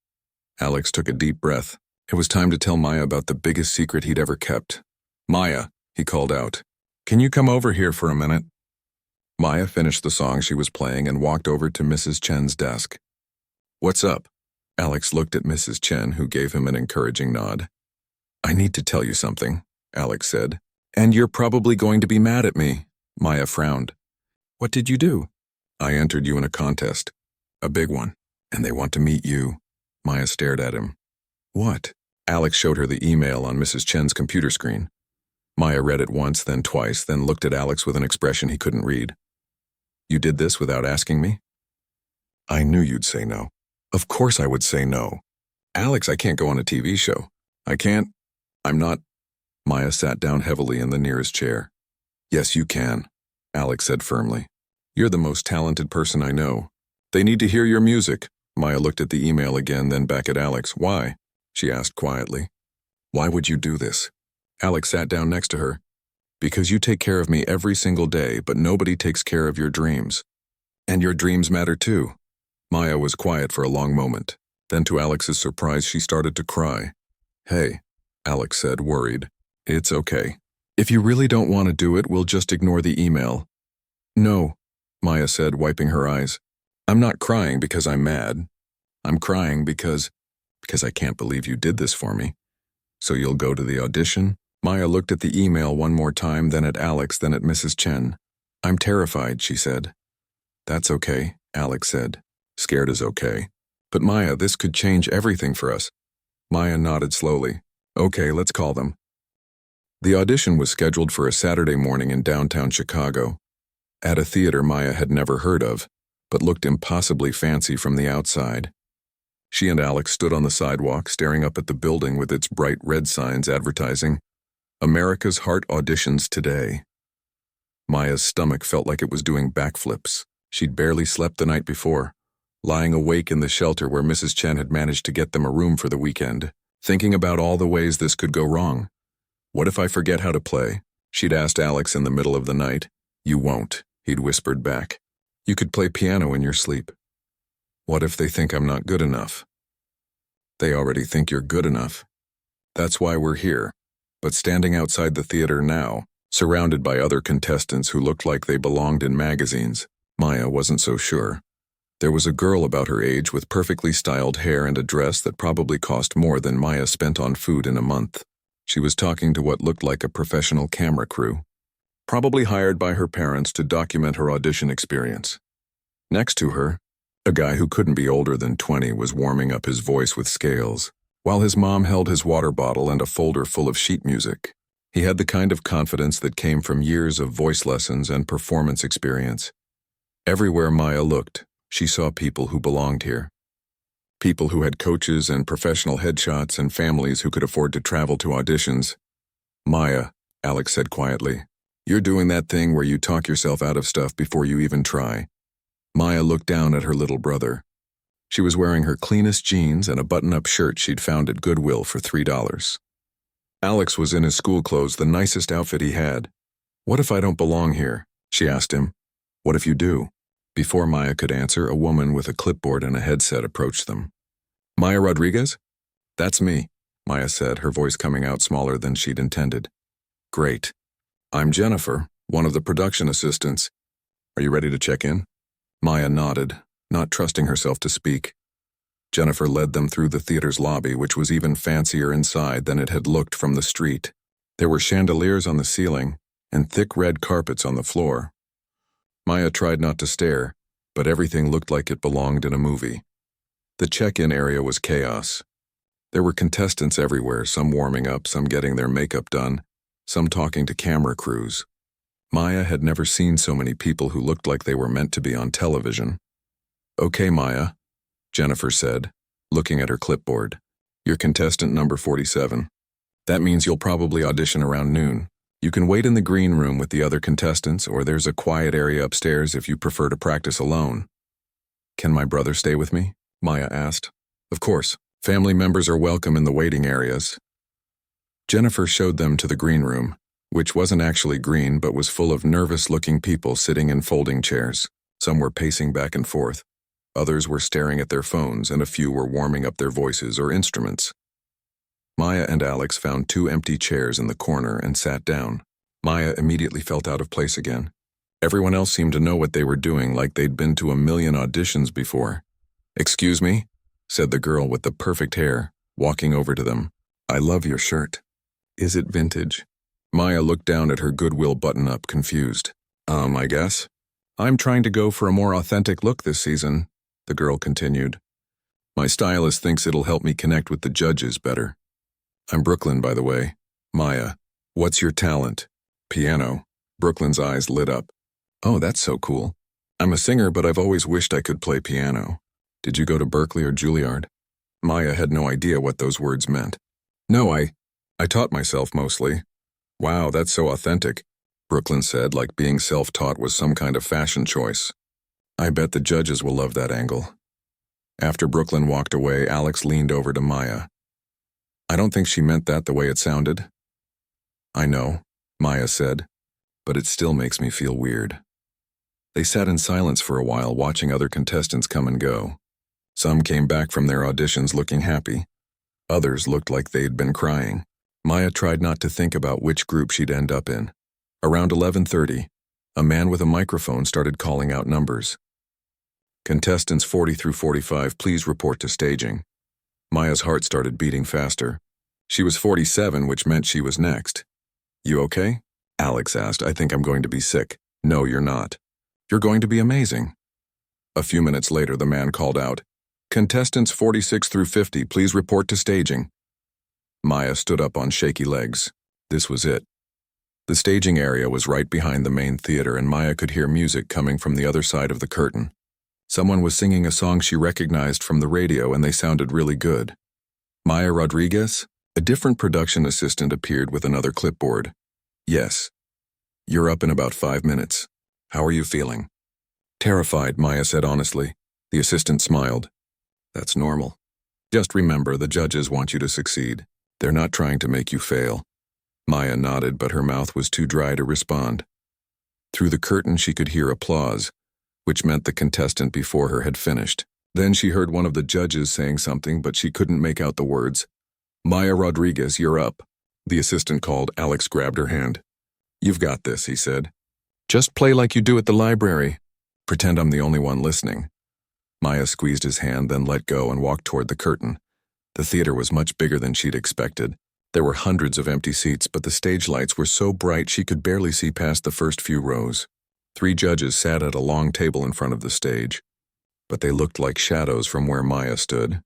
Alex took a deep breath. It was time to tell Maya about the biggest secret he'd ever kept. "Maya," he called out. "Can you come over here for a minute?" Maya finished the song she was playing and walked over to Mrs. Chen's desk. "What's up?" Alex looked at Mrs. Chen, who gave him an encouraging nod. "I need to tell you something," Alex said. "And you're probably going to be mad at me." Maya frowned. "What did you do?" "I entered you in a contest. A big one. And they want to meet you." Maya stared at him. "What?" Alex showed her the email on Mrs. Chen's computer screen. Maya read it once, then twice, then looked at Alex with an expression he couldn't read. "You did this without asking me?" "I knew you'd say no." "Of course I would say no. Alex, I can't go on a TV show. I can't. I'm not." Maya sat down heavily in the nearest chair. "Yes, you can," Alex said firmly. "You're the most talented person I know. They need to hear your music." Maya looked at the email again, then back at Alex. "Why?" she asked quietly. "Why would you do this?" Alex sat down next to her. "Because you take care of me every single day, but nobody takes care of your dreams. And your dreams matter too." Maya was quiet for a long moment. Then to Alex's surprise, she started to cry. "Hey," Alex said, worried. "It's okay. If you really don't want to do it, we'll just ignore the email." "No," Maya said, wiping her eyes. "I'm not crying because I'm mad. I'm crying because I can't believe you did this for me. So you'll go to the audition?" Maya looked at the email one more time, then at Alex, then at Mrs. Chen. "I'm terrified," she said. "That's okay," Alex said. "Scared is okay. But Maya, this could change everything for us." Maya nodded slowly. "Okay, let's call them." The audition was scheduled for a Saturday morning in downtown Chicago, at a theater Maya had never heard of, but looked impossibly fancy from the outside. She and Alex stood on the sidewalk, staring up at the building with its bright red signs advertising, "America's Heart auditions today." Maya's stomach felt like it was doing backflips. She'd barely slept the night before, lying awake in the shelter where Mrs. Chen had managed to get them a room for the weekend, thinking about all the ways this could go wrong. "What if I forget how to play?" she'd asked Alex in the middle of the night. "You won't," he'd whispered back. "You could play piano in your sleep." "What if they think I'm not good enough?" "They already think you're good enough. That's why we're here." But standing outside the theater now, surrounded by other contestants who looked like they belonged in magazines, Maya wasn't so sure. There was a girl about her age with perfectly styled hair and a dress that probably cost more than Maya spent on food in a month. She was talking to what looked like a professional camera crew, probably hired by her parents to document her audition experience. Next to her, a guy who couldn't be older than 20 was warming up his voice with scales, while his mom held his water bottle and a folder full of sheet music. He had the kind of confidence that came from years of voice lessons and performance experience. Everywhere Maya looked, she saw people who belonged here. People who had coaches and professional headshots and families who could afford to travel to auditions. Maya, Alex said quietly. You're doing that thing where you talk yourself out of stuff before you even try. Maya looked down at her little brother. She was wearing her cleanest jeans and a button-up shirt she'd found at Goodwill for $3. Alex was in his school clothes, the nicest outfit he had. What if I don't belong here? She asked him. What if you do? Before Maya could answer, a woman with a clipboard and a headset approached them. Maya Rodriguez? That's me, Maya said, her voice coming out smaller than she'd intended. Great. I'm Jennifer, one of the production assistants. Are you ready to check in? Maya nodded, not trusting herself to speak. Jennifer led them through the theater's lobby, which was even fancier inside than it had looked from the street. There were chandeliers on the ceiling and thick red carpets on the floor. Maya tried not to stare, but everything looked like it belonged in a movie. The check-in area was chaos. There were contestants everywhere, some warming up, some getting their makeup done, some talking to camera crews. Maya had never seen so many people who looked like they were meant to be on television. Okay, Maya, Jennifer said, looking at her clipboard. You're contestant number 47. That means you'll probably audition around noon. You can wait in the green room with the other contestants, or there's a quiet area upstairs if you prefer to practice alone. Can my brother stay with me? Maya asked. Of course. Family members are welcome in the waiting areas. Jennifer showed them to the green room, which wasn't actually green but was full of nervous-looking people sitting in folding chairs. Some were pacing back and forth. Others were staring at their phones, and a few were warming up their voices or instruments. Maya and Alex found 2 empty chairs in the corner and sat down. Maya immediately felt out of place again. Everyone else seemed to know what they were doing, like they'd been to a million auditions before. Excuse me, said the girl with the perfect hair, walking over to them. I love your shirt. Is it vintage? Maya looked down at her Goodwill button-up, confused. I guess. I'm trying to go for a more authentic look this season, the girl continued. My stylist thinks it'll help me connect with the judges better. I'm Brooklyn, by the way. Maya, what's your talent? Piano. Brooklyn's eyes lit up. Oh, that's so cool. I'm a singer, but I've always wished I could play piano. Did you go to Berkeley or Juilliard? Maya had no idea what those words meant. No, I taught myself mostly. Wow, that's so authentic, Brooklyn said, like being self-taught was some kind of fashion choice. I bet the judges will love that angle. After Brooklyn walked away, Alex leaned over to Maya. I don't think she meant that the way it sounded. I know, Maya said, but it still makes me feel weird. They sat in silence for a while, watching other contestants come and go. Some came back from their auditions looking happy. Others looked like they'd been crying. Maya tried not to think about which group she'd end up in. Around 11:30, a man with a microphone started calling out numbers. Contestants 40 through 45, please report to staging. Maya's heart started beating faster. She was 47, which meant she was next. You okay? Alex asked. I think I'm going to be sick. No, you're not. You're going to be amazing. A few minutes later, the man called out, Contestants 46 through 50, please report to staging. Maya stood up on shaky legs. This was it. The staging area was right behind the main theater, and Maya could hear music coming from the other side of the curtain. Someone was singing a song she recognized from the radio, and they sounded really good. Maya Rodriguez? A different production assistant appeared with another clipboard. Yes. You're up in about 5 minutes. How are you feeling? Terrified, Maya said honestly. The assistant smiled. That's normal. Just remember, the judges want you to succeed. They're not trying to make you fail. Maya nodded, but her mouth was too dry to respond. Through the curtain, she could hear applause, which meant the contestant before her had finished. Then she heard one of the judges saying something, but she couldn't make out the words. Maya Rodriguez, you're up. The assistant called. Alex grabbed her hand. You've got this, he said. Just play like you do at the library. Pretend I'm the only one listening. Maya squeezed his hand, then let go and walked toward the curtain. The theater was much bigger than she'd expected. There were hundreds of empty seats, but the stage lights were so bright she could barely see past the first few rows. 3 judges sat at a long table in front of the stage, but they looked like shadows from where Maya stood.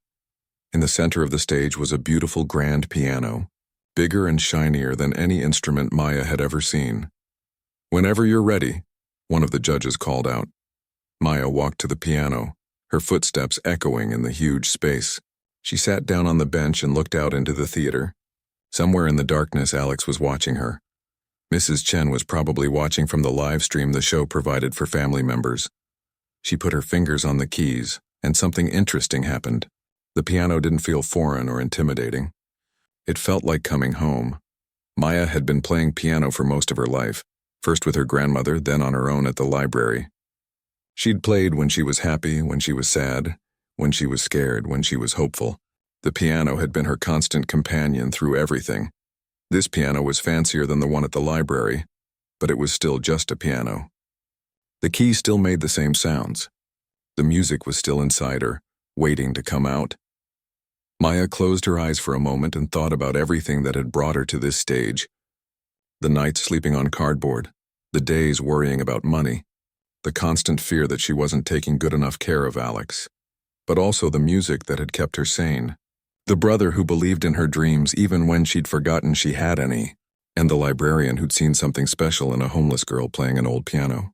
In the center of the stage was a beautiful grand piano, bigger and shinier than any instrument Maya had ever seen. Whenever you're ready, one of the judges called out. Maya walked to the piano, her footsteps echoing in the huge space. She sat down on the bench and looked out into the theater. Somewhere in the darkness, Alex was watching her. Mrs. Chen was probably watching from the live stream the show provided for family members. She put her fingers on the keys, and something interesting happened. The piano didn't feel foreign or intimidating. It felt like coming home. Maya had been playing piano for most of her life, first with her grandmother, then on her own at the library. She'd played when she was happy, when she was sad, when she was scared, when she was hopeful. The piano had been her constant companion through everything. This piano was fancier than the one at the library, but it was still just a piano. The keys still made the same sounds. The music was still inside her, waiting to come out. Maya closed her eyes for a moment and thought about everything that had brought her to this stage. The nights sleeping on cardboard, the days worrying about money, the constant fear that she wasn't taking good enough care of Alex, but also the music that had kept her sane. The brother who believed in her dreams even when she'd forgotten she had any, and the librarian who'd seen something special in a homeless girl playing an old piano.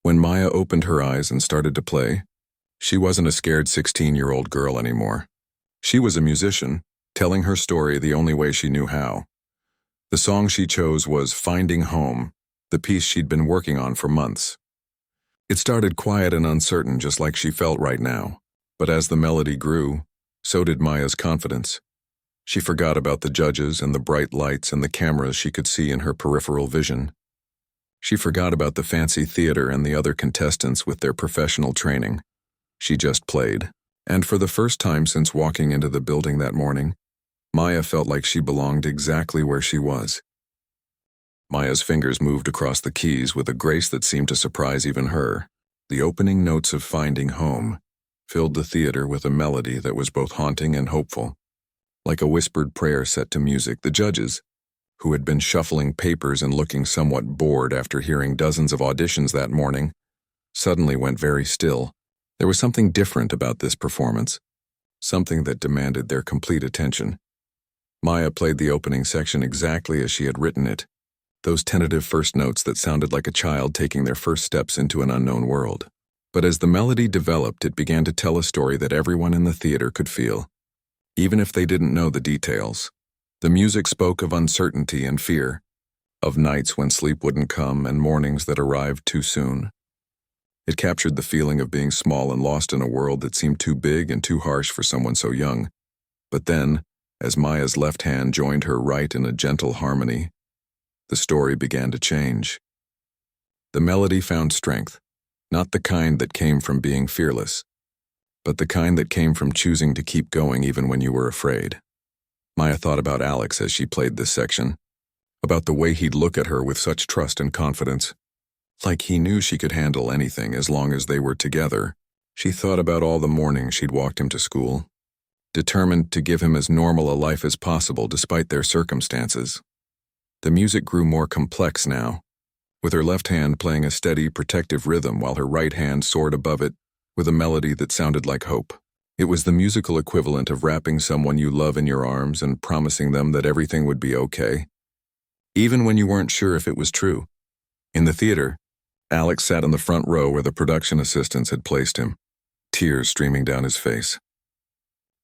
When Maya opened her eyes and started to play, she wasn't a scared 16-year-old girl anymore. She was a musician, telling her story the only way she knew how. The song she chose was Finding Home, the piece she'd been working on for months. It started quiet and uncertain, just like she felt right now, but as the melody grew, so did Maya's confidence. She forgot about the judges and the bright lights and the cameras she could see in her peripheral vision. She forgot about the fancy theater and the other contestants with their professional training. She just played. And for the first time since walking into the building that morning, Maya felt like she belonged exactly where she was. Maya's fingers moved across the keys with a grace that seemed to surprise even her. The opening notes of Finding Home filled the theater with a melody that was both haunting and hopeful. Like a whispered prayer set to music, the judges, who had been shuffling papers and looking somewhat bored after hearing dozens of auditions that morning, suddenly went very still. There was something different about this performance, something that demanded their complete attention. Maya played the opening section exactly as she had written it, those tentative first notes that sounded like a child taking their first steps into an unknown world. But as the melody developed, it began to tell a story that everyone in the theater could feel, even if they didn't know the details. The music spoke of uncertainty and fear, of nights when sleep wouldn't come and mornings that arrived too soon. It captured the feeling of being small and lost in a world that seemed too big and too harsh for someone so young. But then, as Maya's left hand joined her right in a gentle harmony, the story began to change. The melody found strength, not the kind that came from being fearless, but the kind that came from choosing to keep going even when you were afraid. Maya thought about Alex as she played this section, about the way he'd look at her with such trust and confidence. Like he knew she could handle anything as long as they were together. She thought about all the mornings she'd walked him to school, determined to give him as normal a life as possible despite their circumstances. The music grew more complex now, with her left hand playing a steady, protective rhythm while her right hand soared above it with a melody that sounded like hope. It was the musical equivalent of wrapping someone you love in your arms and promising them that everything would be okay, even when you weren't sure if it was true. In the theater, Alex sat in the front row where the production assistants had placed him, tears streaming down his face.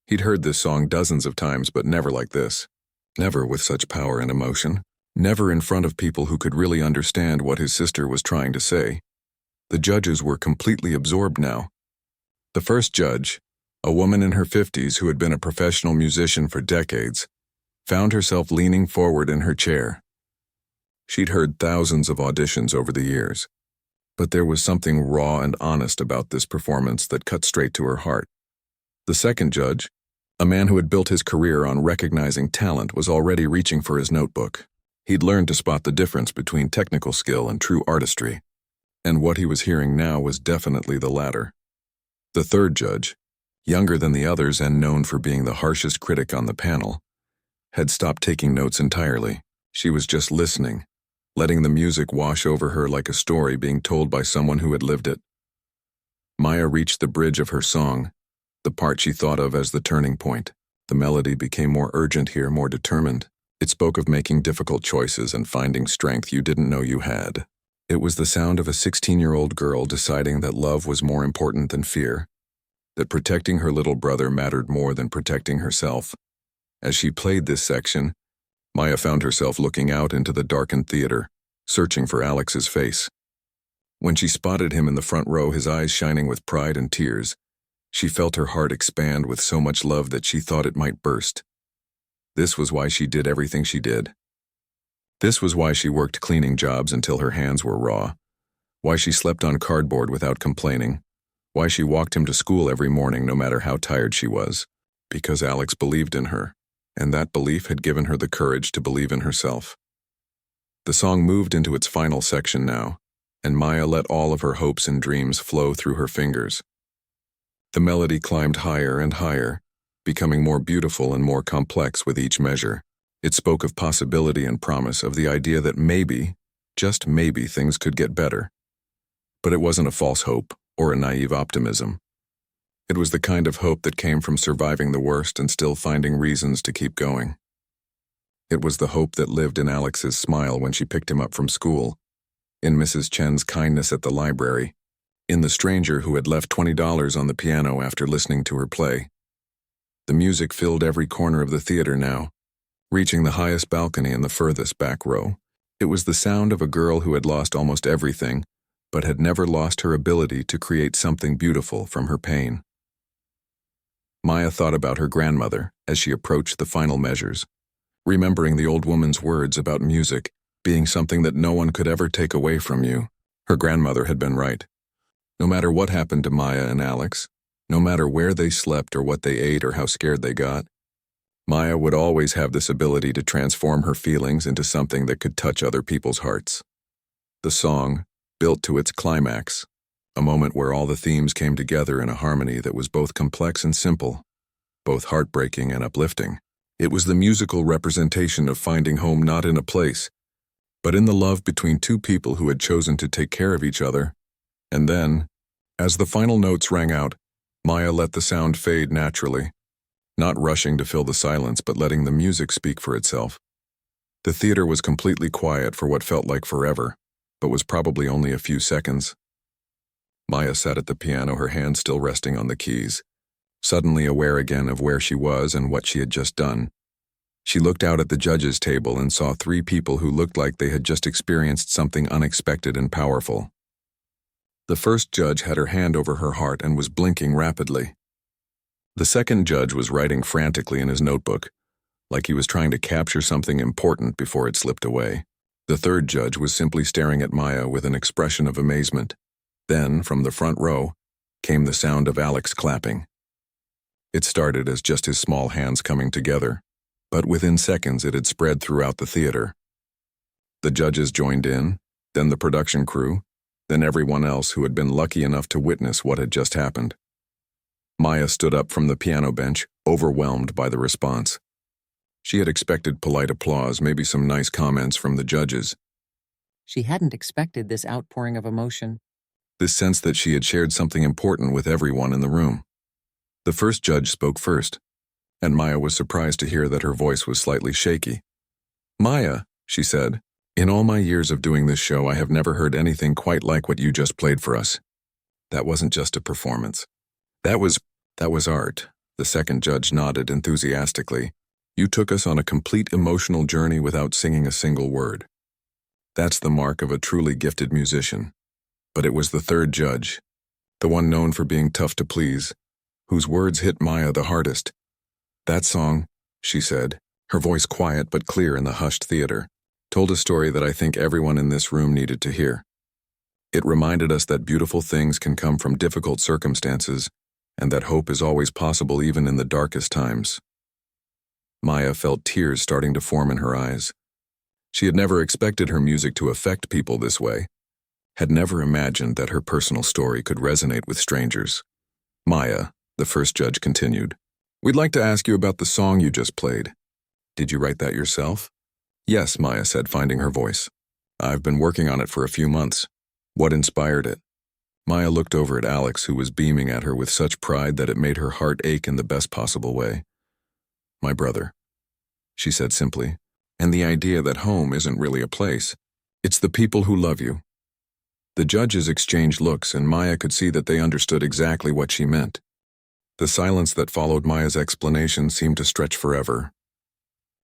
He'd heard this song dozens of times, but never like this. Never with such power and emotion. Never in front of people who could really understand what his sister was trying to say. The judges were completely absorbed now. The first judge, a woman in her 50s who had been a professional musician for decades, found herself leaning forward in her chair. She'd heard thousands of auditions over the years, but there was something raw and honest about this performance that cut straight to her heart. The second judge, a man who had built his career on recognizing talent, was already reaching for his notebook. He'd learned to spot the difference between technical skill and true artistry, and what he was hearing now was definitely the latter. The third judge, younger than the others and known for being the harshest critic on the panel, had stopped taking notes entirely. She was just listening, letting the music wash over her like a story being told by someone who had lived it. Maya reached the bridge of her song, the part she thought of as the turning point. The melody became more urgent here, more determined. It spoke of making difficult choices and finding strength you didn't know you had. It was the sound of a 16-year-old girl deciding that love was more important than fear, that protecting her little brother mattered more than protecting herself. As she played this section, Maya found herself looking out into the darkened theater, searching for Alex's face. When she spotted him in the front row, his eyes shining with pride and tears, she felt her heart expand with so much love that she thought it might burst. This was why she did everything she did. This was why she worked cleaning jobs until her hands were raw, why she slept on cardboard without complaining, why she walked him to school every morning no matter how tired she was, because Alex believed in her, and that belief had given her the courage to believe in herself. The song moved into its final section now, and Maya let all of her hopes and dreams flow through her fingers. The melody climbed higher and higher, becoming more beautiful and more complex with each measure. It spoke of possibility and promise, of the idea that maybe, just maybe, things could get better. But it wasn't a false hope or a naive optimism. It was the kind of hope that came from surviving the worst and still finding reasons to keep going. It was the hope that lived in Alex's smile when she picked him up from school, in Mrs. Chen's kindness at the library, in the stranger who had left $20 on the piano after listening to her play. The music filled every corner of the theater now, reaching the highest balcony in the furthest back row. It was the sound of a girl who had lost almost everything, but had never lost her ability to create something beautiful from her pain. Maya thought about her grandmother as she approached the final measures, remembering the old woman's words about music being something that no one could ever take away from you. Her grandmother had been right. No matter what happened to Maya and Alex, no matter where they slept or what they ate or how scared they got, Maya would always have this ability to transform her feelings into something that could touch other people's hearts. The song built to its climax, a moment where all the themes came together in a harmony that was both complex and simple, both heartbreaking and uplifting. It was the musical representation of finding home not in a place, but in the love between two people who had chosen to take care of each other. And then, as the final notes rang out, Maya let the sound fade naturally, not rushing to fill the silence but letting the music speak for itself. The theater was completely quiet for what felt like forever, but was probably only a few seconds. Maya sat at the piano, her hand still resting on the keys, suddenly aware again of where she was and what she had just done. She looked out at the judges' table and saw three people who looked like they had just experienced something unexpected and powerful. The first judge had her hand over her heart and was blinking rapidly. The second judge was writing frantically in his notebook, like he was trying to capture something important before it slipped away. The third judge was simply staring at Maya with an expression of amazement. Then, from the front row, came the sound of Alex clapping. It started as just his small hands coming together, but within seconds it had spread throughout the theater. The judges joined in, then the production crew, then everyone else who had been lucky enough to witness what had just happened. Maya stood up from the piano bench, overwhelmed by the response. She had expected polite applause, maybe some nice comments from the judges. She hadn't expected this outpouring of emotion. This sense that she had shared something important with everyone in the room. The first judge spoke first, and Maya was surprised to hear that her voice was slightly shaky. "Maya," she said, "in all my years of doing this show, I have never heard anything quite like what you just played for us. That wasn't just a performance. That was art." The second judge nodded enthusiastically. "You took us on a complete emotional journey without singing a single word. That's the mark of a truly gifted musician." But it was the third judge, the one known for being tough to please, whose words hit Maya the hardest. "That song," she said, her voice quiet but clear in the hushed theater, "told a story that I think everyone in this room needed to hear. It reminded us that beautiful things can come from difficult circumstances, and that hope is always possible even in the darkest times." Maya felt tears starting to form in her eyes. She had never expected her music to affect people this way, had never imagined that her personal story could resonate with strangers. "Maya," the first judge continued, "we'd like to ask you about the song you just played. Did you write that yourself?" "Yes," Maya said, finding her voice. "I've been working on it for a few months." "What inspired it?" Maya looked over at Alex, who was beaming at her with such pride that it made her heart ache in the best possible way. "My brother," she said simply, "and the idea that home isn't really a place. It's the people who love you." The judges exchanged looks, and Maya could see that they understood exactly what she meant. The silence that followed Maya's explanation seemed to stretch forever.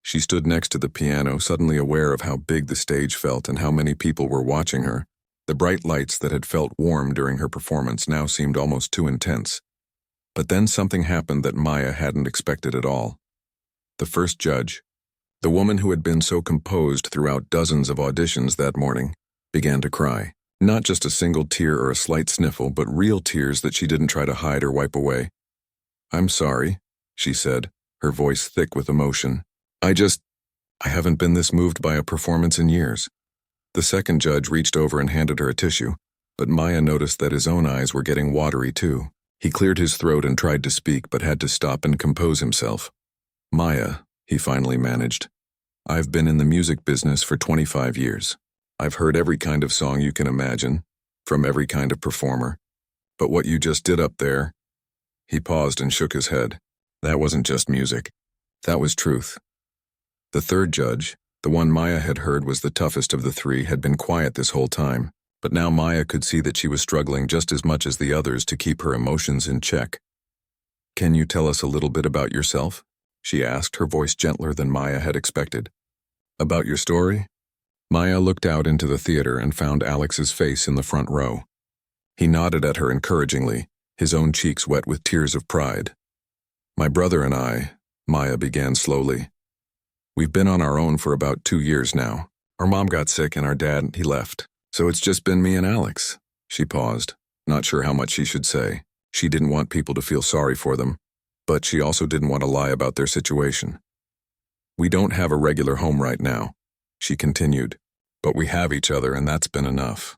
She stood next to the piano, suddenly aware of how big the stage felt and how many people were watching her. The bright lights that had felt warm during her performance now seemed almost too intense. But then something happened that Maya hadn't expected at all. The first judge, the woman who had been so composed throughout dozens of auditions that morning, began to cry. Not just a single tear or a slight sniffle, but real tears that she didn't try to hide or wipe away. "I'm sorry," she said, her voice thick with emotion. I haven't been this moved by a performance in years." The second judge reached over and handed her a tissue, but Maya noticed that his own eyes were getting watery too. He cleared his throat and tried to speak, but had to stop and compose himself. "Maya," he finally managed, "I've been in the music business for 25 years. I've heard every kind of song you can imagine, from every kind of performer. But what you just did up there—" He paused and shook his head. "That wasn't just music. That was truth." The third judge, the one Maya had heard was the toughest of the three, had been quiet this whole time, but now Maya could see that she was struggling just as much as the others to keep her emotions in check. "Can you tell us a little bit about yourself?" she asked, her voice gentler than Maya had expected. "About your story?" Maya looked out into the theater and found Alex's face in the front row. He nodded at her encouragingly, his own cheeks wet with tears of pride. "My brother and I," Maya began slowly. "We've been on our own for about 2 years now. Our mom got sick and our dad, he left. So it's just been me and Alex." She paused, not sure how much she should say. She didn't want people to feel sorry for them, but she also didn't want to lie about their situation. "We don't have a regular home right now," she continued, "but we have each other and that's been enough.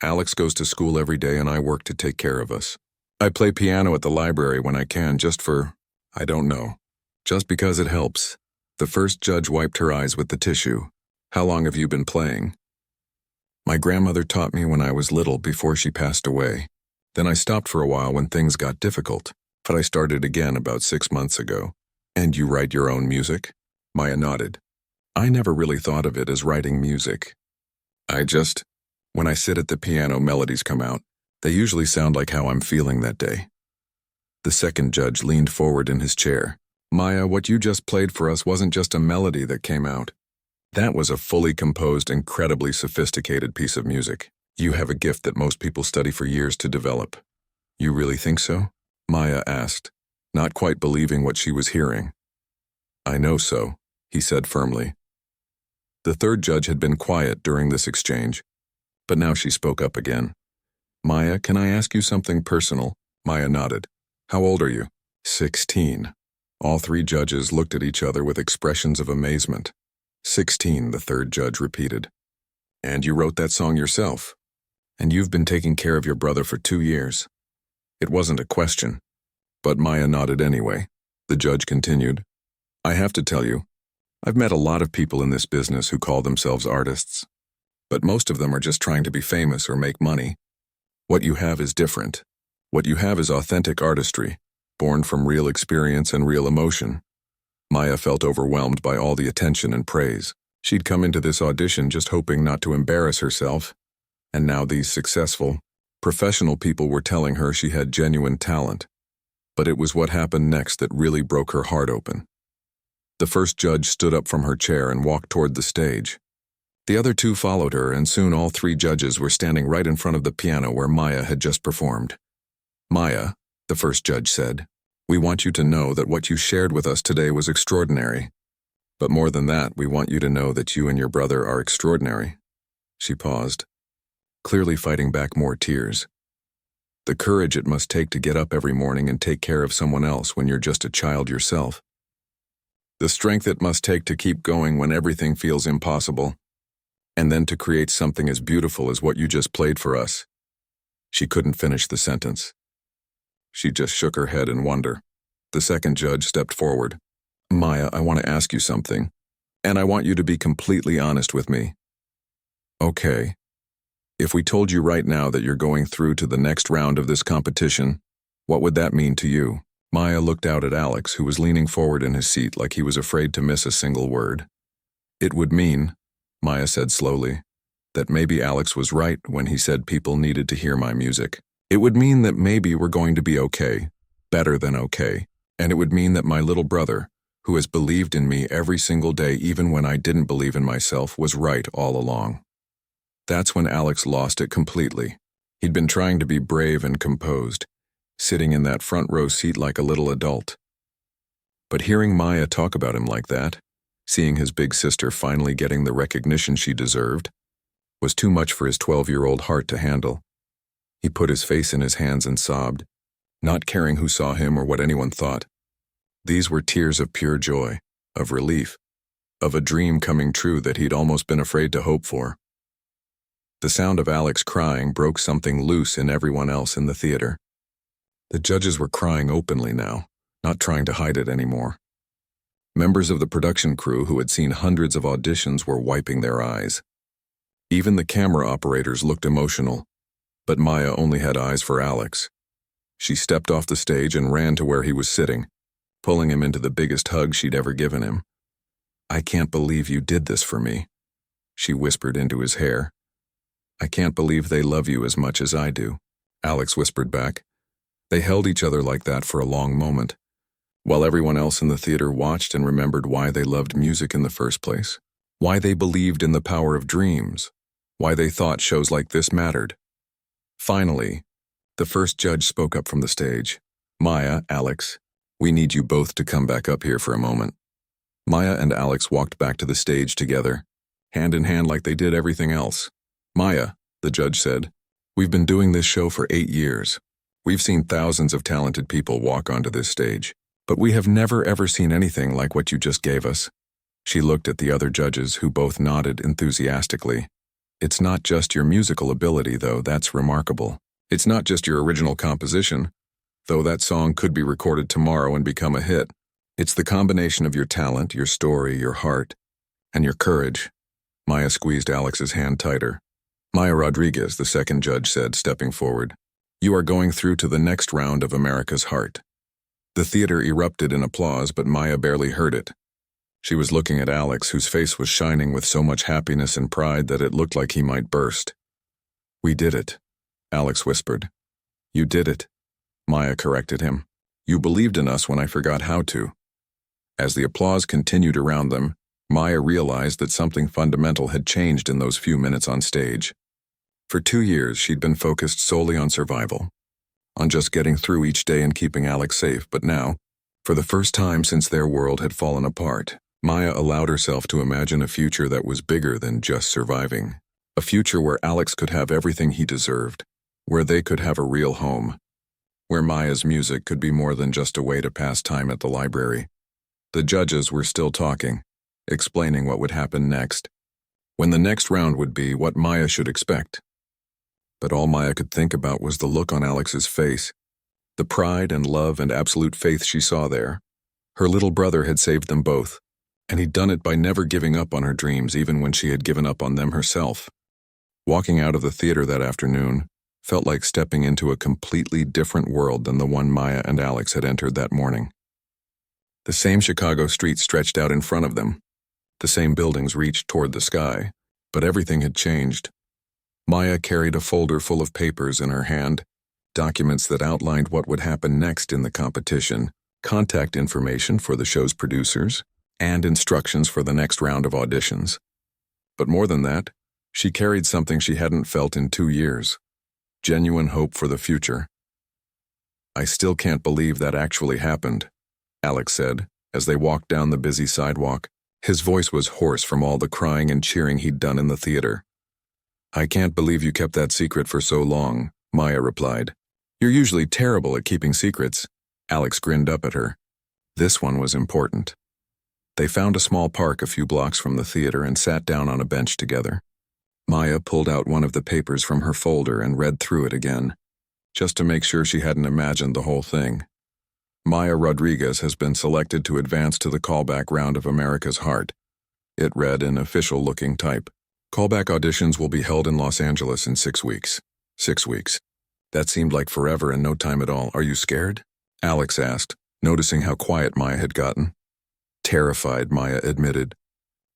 Alex goes to school every day and I work to take care of us. I play piano at the library when I can just because it helps." The first judge wiped her eyes with the tissue. "How long have you been playing?" "My grandmother taught me when I was little before she passed away. Then I stopped for a while when things got difficult, but I started again about 6 months ago." "And you write your own music?" Maya nodded. "I never really thought of it as writing music. When I sit at the piano, melodies come out. They usually sound like how I'm feeling that day." The second judge leaned forward in his chair. "Maya, what you just played for us wasn't just a melody that came out. That was a fully composed, incredibly sophisticated piece of music. You have a gift that most people study for years to develop." "You really think so?" Maya asked, not quite believing what she was hearing. "I know so," he said firmly. The third judge had been quiet during this exchange, but now she spoke up again. "Maya, can I ask you something personal?" Maya nodded. "How old are you?" 16. All three judges looked at each other with expressions of amazement. 16, the third judge repeated. "And you wrote that song yourself? And you've been taking care of your brother for 2 years?" It wasn't a question, but Maya nodded anyway. The judge continued. "I have to tell you, I've met a lot of people in this business who call themselves artists, but most of them are just trying to be famous or make money. What you have is different. What you have is authentic artistry, born from real experience and real emotion." Maya felt overwhelmed by all the attention and praise. She'd come into this audition just hoping not to embarrass herself, and now these successful, professional people were telling her she had genuine talent. But it was what happened next that really broke her heart open. The first judge stood up from her chair and walked toward the stage. The other two followed her, and soon all three judges were standing right in front of the piano where Maya had just performed. "Maya," the first judge said, "we want you to know that what you shared with us today was extraordinary. But more than that, we want you to know that you and your brother are extraordinary." She paused, clearly fighting back more tears. "The courage it must take to get up every morning and take care of someone else when you're just a child yourself. The strength it must take to keep going when everything feels impossible. And then to create something as beautiful as what you just played for us." She couldn't finish the sentence. She just shook her head in wonder. The second judge stepped forward. "Maya, I want to ask you something, and I want you to be completely honest with me." "Okay. If we told you right now that you're going through to the next round of this competition, what would that mean to you?" Maya looked out at Alex, who was leaning forward in his seat like he was afraid to miss a single word. "It would mean," Maya said slowly, "that maybe Alex was right when he said people needed to hear my music. It would mean that maybe we're going to be okay, better than okay, and it would mean that my little brother, who has believed in me every single day even when I didn't believe in myself, was right all along. That's when Alex lost it completely. He'd been trying to be brave and composed, sitting in that front row seat like a little adult. But hearing Maya talk about him like that, seeing his big sister finally getting the recognition she deserved, was too much for his 12-year-old heart to handle. He put his face in his hands and sobbed, not caring who saw him or what anyone thought. These were tears of pure joy, of relief, of a dream coming true that he'd almost been afraid to hope for. The sound of Alex crying broke something loose in everyone else in the theater. The judges were crying openly now, not trying to hide it anymore. Members of the production crew who had seen hundreds of auditions were wiping their eyes. Even the camera operators looked emotional, but Maya only had eyes for Alex. She stepped off the stage and ran to where he was sitting, pulling him into the biggest hug she'd ever given him. "I can't believe you did this for me," she whispered into his hair. "I can't believe they love you as much as I do," Alex whispered back. They held each other like that for a long moment, while everyone else in the theater watched and remembered why they loved music in the first place, why they believed in the power of dreams, why they thought shows like this mattered. Finally, the first judge spoke up from the stage. "Maya, Alex, we need you both to come back up here for a moment." Maya and Alex walked back to the stage together, hand in hand like they did everything else. "Maya," the judge said, "we've been doing this show for 8 years. We've seen thousands of talented people walk onto this stage, but we have never ever seen anything like what you just gave us." She looked at the other judges, who both nodded enthusiastically. "It's not just your musical ability, though, that's remarkable. It's not just your original composition, though that song could be recorded tomorrow and become a hit. It's the combination of your talent, your story, your heart, and your courage." Maya squeezed Alex's hand tighter. "Maya Rodriguez," the second judge said, stepping forward, "you are going through to the next round of America's Heart." The theater erupted in applause, but Maya barely heard it. She was looking at Alex, whose face was shining with so much happiness and pride that it looked like he might burst. "We did it," Alex whispered. "You did it," Maya corrected him. "You believed in us when I forgot how to." As the applause continued around them, Maya realized that something fundamental had changed in those few minutes on stage. For 2 years, she'd been focused solely on survival, on just getting through each day and keeping Alex safe, but now, for the first time since their world had fallen apart, Maya allowed herself to imagine a future that was bigger than just surviving. A future where Alex could have everything he deserved, where they could have a real home, where Maya's music could be more than just a way to pass time at the library. The judges were still talking, explaining what would happen next, when the next round would be, what Maya should expect. But all Maya could think about was the look on Alex's face, the pride and love and absolute faith she saw there. Her little brother had saved them both, and he'd done it by never giving up on her dreams even when she had given up on them herself. Walking out of the theater that afternoon felt like stepping into a completely different world than the one Maya and Alex had entered that morning. The same Chicago streets stretched out in front of them. The same buildings reached toward the sky, but everything had changed. Maya carried a folder full of papers in her hand, documents that outlined what would happen next in the competition, contact information for the show's producers, and instructions for the next round of auditions. But more than that, she carried something she hadn't felt in 2 years: genuine hope for the future. "I still can't believe that actually happened," Alex said, as they walked down the busy sidewalk. His voice was hoarse from all the crying and cheering he'd done in the theater. "I can't believe you kept that secret for so long," Maya replied. "You're usually terrible at keeping secrets." Alex grinned up at her. This one was important. They found a small park a few blocks from the theater and sat down on a bench together. Maya pulled out one of the papers from her folder and read through it again, just to make sure she hadn't imagined the whole thing. "Maya Rodriguez has been selected to advance to the callback round of America's Heart," it read in official-looking type. "Callback auditions will be held in Los Angeles in 6 weeks. 6 weeks. That seemed like forever and no time at all. Are you scared?" Alex asked, noticing how quiet Maya had gotten. "Terrified," Maya admitted.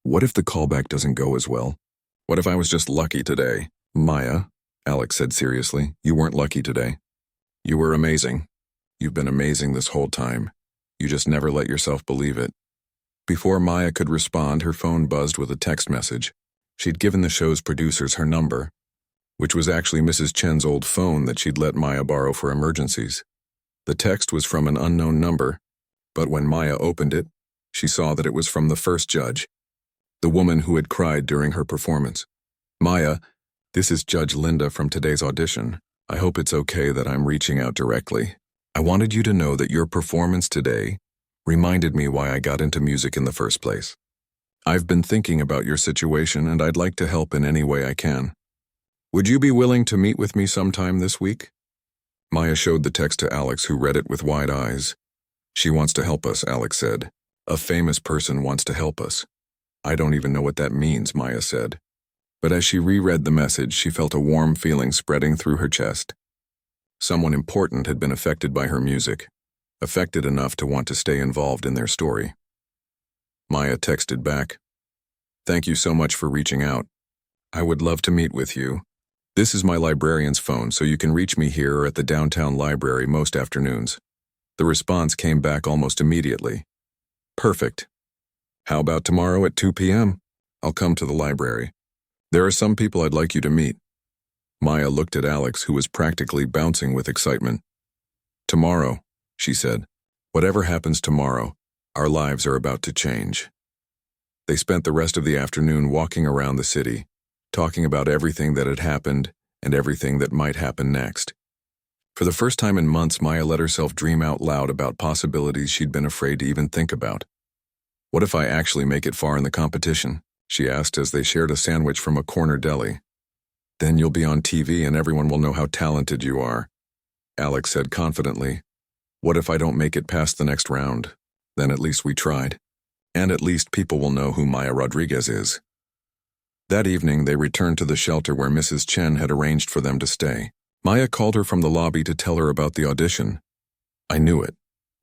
"What if the callback doesn't go as well? What if I was just lucky today?" "Maya," Alex said seriously, "you weren't lucky today. You were amazing. You've been amazing this whole time. You just never let yourself believe it." Before Maya could respond, her phone buzzed with a text message. She'd given the show's producers her number, which was actually Mrs. Chen's old phone that she'd let Maya borrow for emergencies. The text was from an unknown number, but when Maya opened it, she saw that it was from the first judge, the woman who had cried during her performance. "Maya, this is Judge Linda from today's audition. I hope it's okay that I'm reaching out directly. I wanted you to know that your performance today reminded me why I got into music in the first place. I've been thinking about your situation and I'd like to help in any way I can. Would you be willing to meet with me sometime this week?" Maya showed the text to Alex, who read it with wide eyes. "She wants to help us," Alex said. "A famous person wants to help us." "I don't even know what that means," Maya said. But as she reread the message, she felt a warm feeling spreading through her chest. Someone important had been affected by her music, affected enough to want to stay involved in their story. Maya texted back, "Thank you so much for reaching out. I would love to meet with you. This is my librarian's phone, so you can reach me here or at the downtown library most afternoons." The response came back almost immediately. "Perfect. How about tomorrow at 2 p.m.? I'll come to the library. There are some people I'd like you to meet." Maya looked at Alex, who was practically bouncing with excitement. "Tomorrow," she said. "Whatever happens tomorrow, our lives are about to change." They spent the rest of the afternoon walking around the city, talking about everything that had happened and everything that might happen next. For the first time in months, Maya let herself dream out loud about possibilities she'd been afraid to even think about. "What if I actually make it far in the competition?" she asked as they shared a sandwich from a corner deli. "Then you'll be on TV and everyone will know how talented you are," Alex said confidently. "What if I don't make it past the next round? Then at least we tried. And at least people will know who Maya Rodriguez is." That evening, they returned to the shelter where Mrs. Chen had arranged for them to stay. Maya called her from the lobby to tell her about the audition. "I knew it,"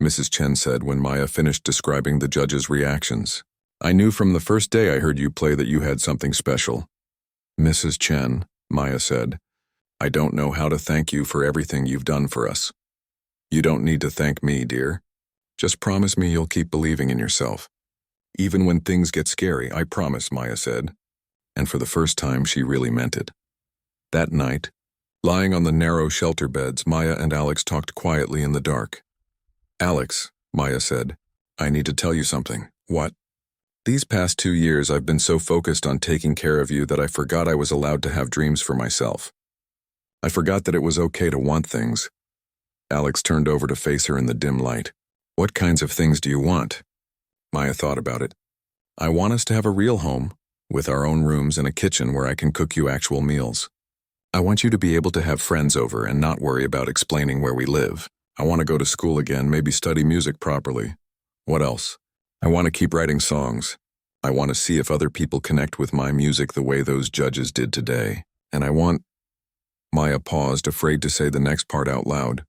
Mrs. Chen said when Maya finished describing the judges' reactions. "I knew from the first day I heard you play that you had something special." "Mrs. Chen," Maya said, "I don't know how to thank you for everything you've done for us." "You don't need to thank me, dear. Just promise me you'll keep believing in yourself. Even when things get scary, I promise," Maya said. And for the first time, she really meant it. That night, lying on the narrow shelter beds, Maya and Alex talked quietly in the dark. "Alex," Maya said, "I need to tell you something." "What?" "These past 2 years, I've been so focused on taking care of you that I forgot I was allowed to have dreams for myself. I forgot that it was okay to want things." Alex turned over to face her in the dim light. "What kinds of things do you want?" Maya thought about it. "I want us to have a real home, with our own rooms and a kitchen where I can cook you actual meals. I want you to be able to have friends over and not worry about explaining where we live. I want to go to school again, maybe study music properly. What else? I want to keep writing songs. I want to see if other people connect with my music the way those judges did today. And I want—" Maya paused, afraid to say the next part out loud.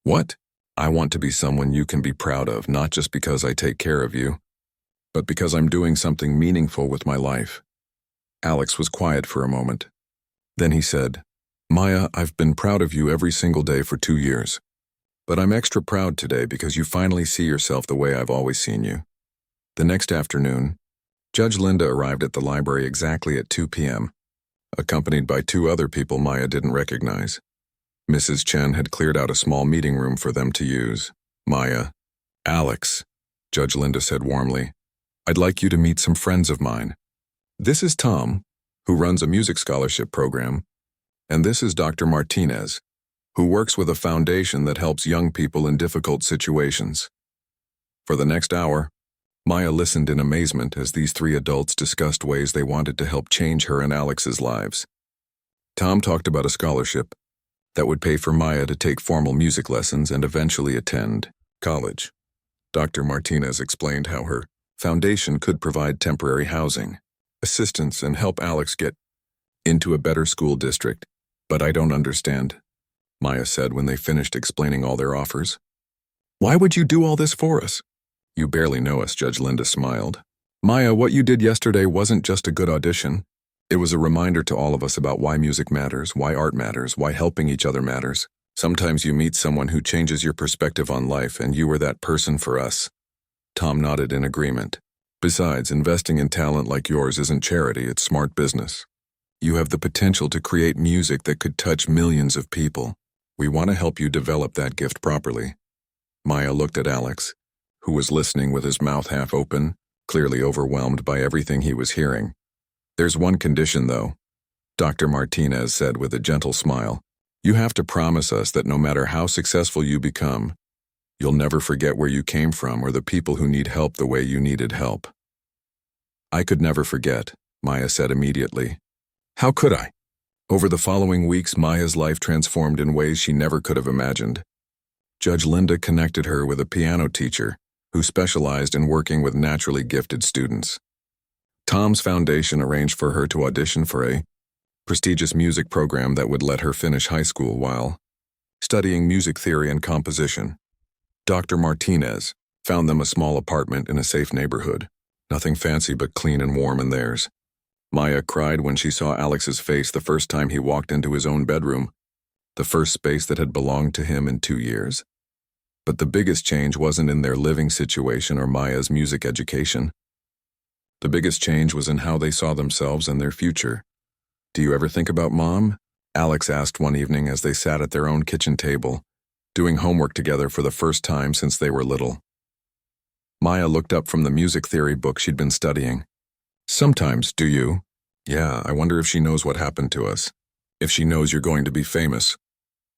"What?" "I want to be someone you can be proud of, not just because I take care of you, but because I'm doing something meaningful with my life." Alex was quiet for a moment. Then he said, "Maya, I've been proud of you every single day for 2 years. But I'm extra proud today because you finally see yourself the way I've always seen you." The next afternoon, Judge Linda arrived at the library exactly at 2 p.m., accompanied by 2 other people Maya didn't recognize. Mrs. Chen had cleared out a small meeting room for them to use. "Maya, Alex," Judge Linda said warmly, "I'd like you to meet some friends of mine. This is Tom, who runs a music scholarship program, and this is Dr. Martinez, who works with a foundation that helps young people in difficult situations." For the next hour, Maya listened in amazement as these 3 adults discussed ways they wanted to help change her and Alex's lives. Tom talked about a scholarship that would pay for Maya to take formal music lessons and eventually attend college. Dr. Martinez explained how her foundation could provide temporary housing, assistance, and help Alex get into a better school district. "But I don't understand," Maya said when they finished explaining all their offers. "Why would you do all this for us?" "You barely know us," Judge Linda smiled. "Maya, what you did yesterday wasn't just a good audition. It was a reminder to all of us about why music matters, why art matters, why helping each other matters. Sometimes you meet someone who changes your perspective on life, and you were that person for us." Tom nodded in agreement. Besides, investing in talent like yours isn't charity, it's smart business. You have the potential to create music that could touch millions of people. We want to help you develop that gift properly. Maya looked at Alex, who was listening with his mouth half open, clearly overwhelmed by everything he was hearing. There's one condition, though, Dr. Martinez said with a gentle smile. You have to promise us that no matter how successful you become, you'll never forget where you came from or the people who need help the way you needed help. I could never forget, Maya said immediately. How could I? Over the following weeks, Maya's life transformed in ways she never could have imagined. Judge Linda connected her with a piano teacher who specialized in working with naturally gifted students. Tom's Foundation arranged for her to audition for a prestigious music program that would let her finish high school while studying music theory and composition. Dr. Martinez found them a small apartment in a safe neighborhood. Nothing fancy but clean and warm in theirs. Maya cried when she saw Alex's face the first time he walked into his own bedroom, the first space that had belonged to him in 2 years. But the biggest change wasn't in their living situation or Maya's music education. The biggest change was in how they saw themselves and their future. Do you ever think about Mom? Alex asked one evening as they sat at their own kitchen table, doing homework together for the first time since they were little. Maya looked up from the music theory book she'd been studying. Sometimes, do you? Yeah, I wonder if she knows what happened to us. If she knows you're going to be famous.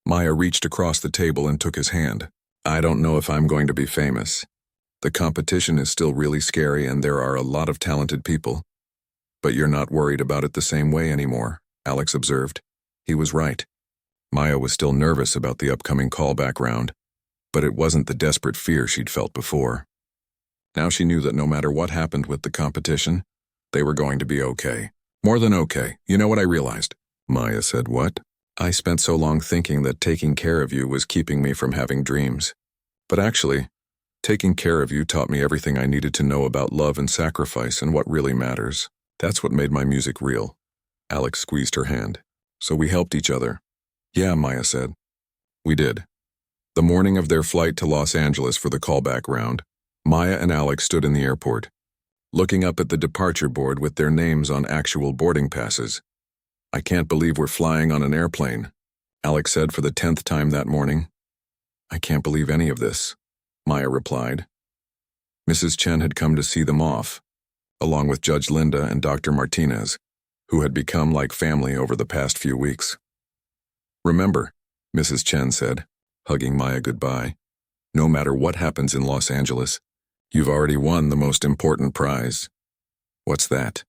Maya reached across the table and took his hand. I don't know if I'm going to be famous. The competition is still really scary and there are a lot of talented people. But you're not worried about it the same way anymore, Alex observed. He was right. Maya was still nervous about the upcoming callback round, but it wasn't the desperate fear she'd felt before. Now she knew that no matter what happened with the competition, they were going to be okay. More than okay. You know what I realized? Maya said, what? I spent so long thinking that taking care of you was keeping me from having dreams. But actually, taking care of you taught me everything I needed to know about love and sacrifice and what really matters. That's what made my music real. Alex squeezed her hand. So we helped each other. Yeah, Maya said. We did. The morning of their flight to Los Angeles for the callback round, Maya and Alex stood in the airport, looking up at the departure board with their names on actual boarding passes. I can't believe we're flying on an airplane, Alex said for the 10th time that morning. I can't believe any of this, Maya replied. Mrs. Chen had come to see them off, along with Judge Linda and Dr. Martinez, who had become like family over the past few weeks. Remember, Mrs. Chen said, hugging Maya goodbye, no matter what happens in Los Angeles, you've already won the most important prize. What's that?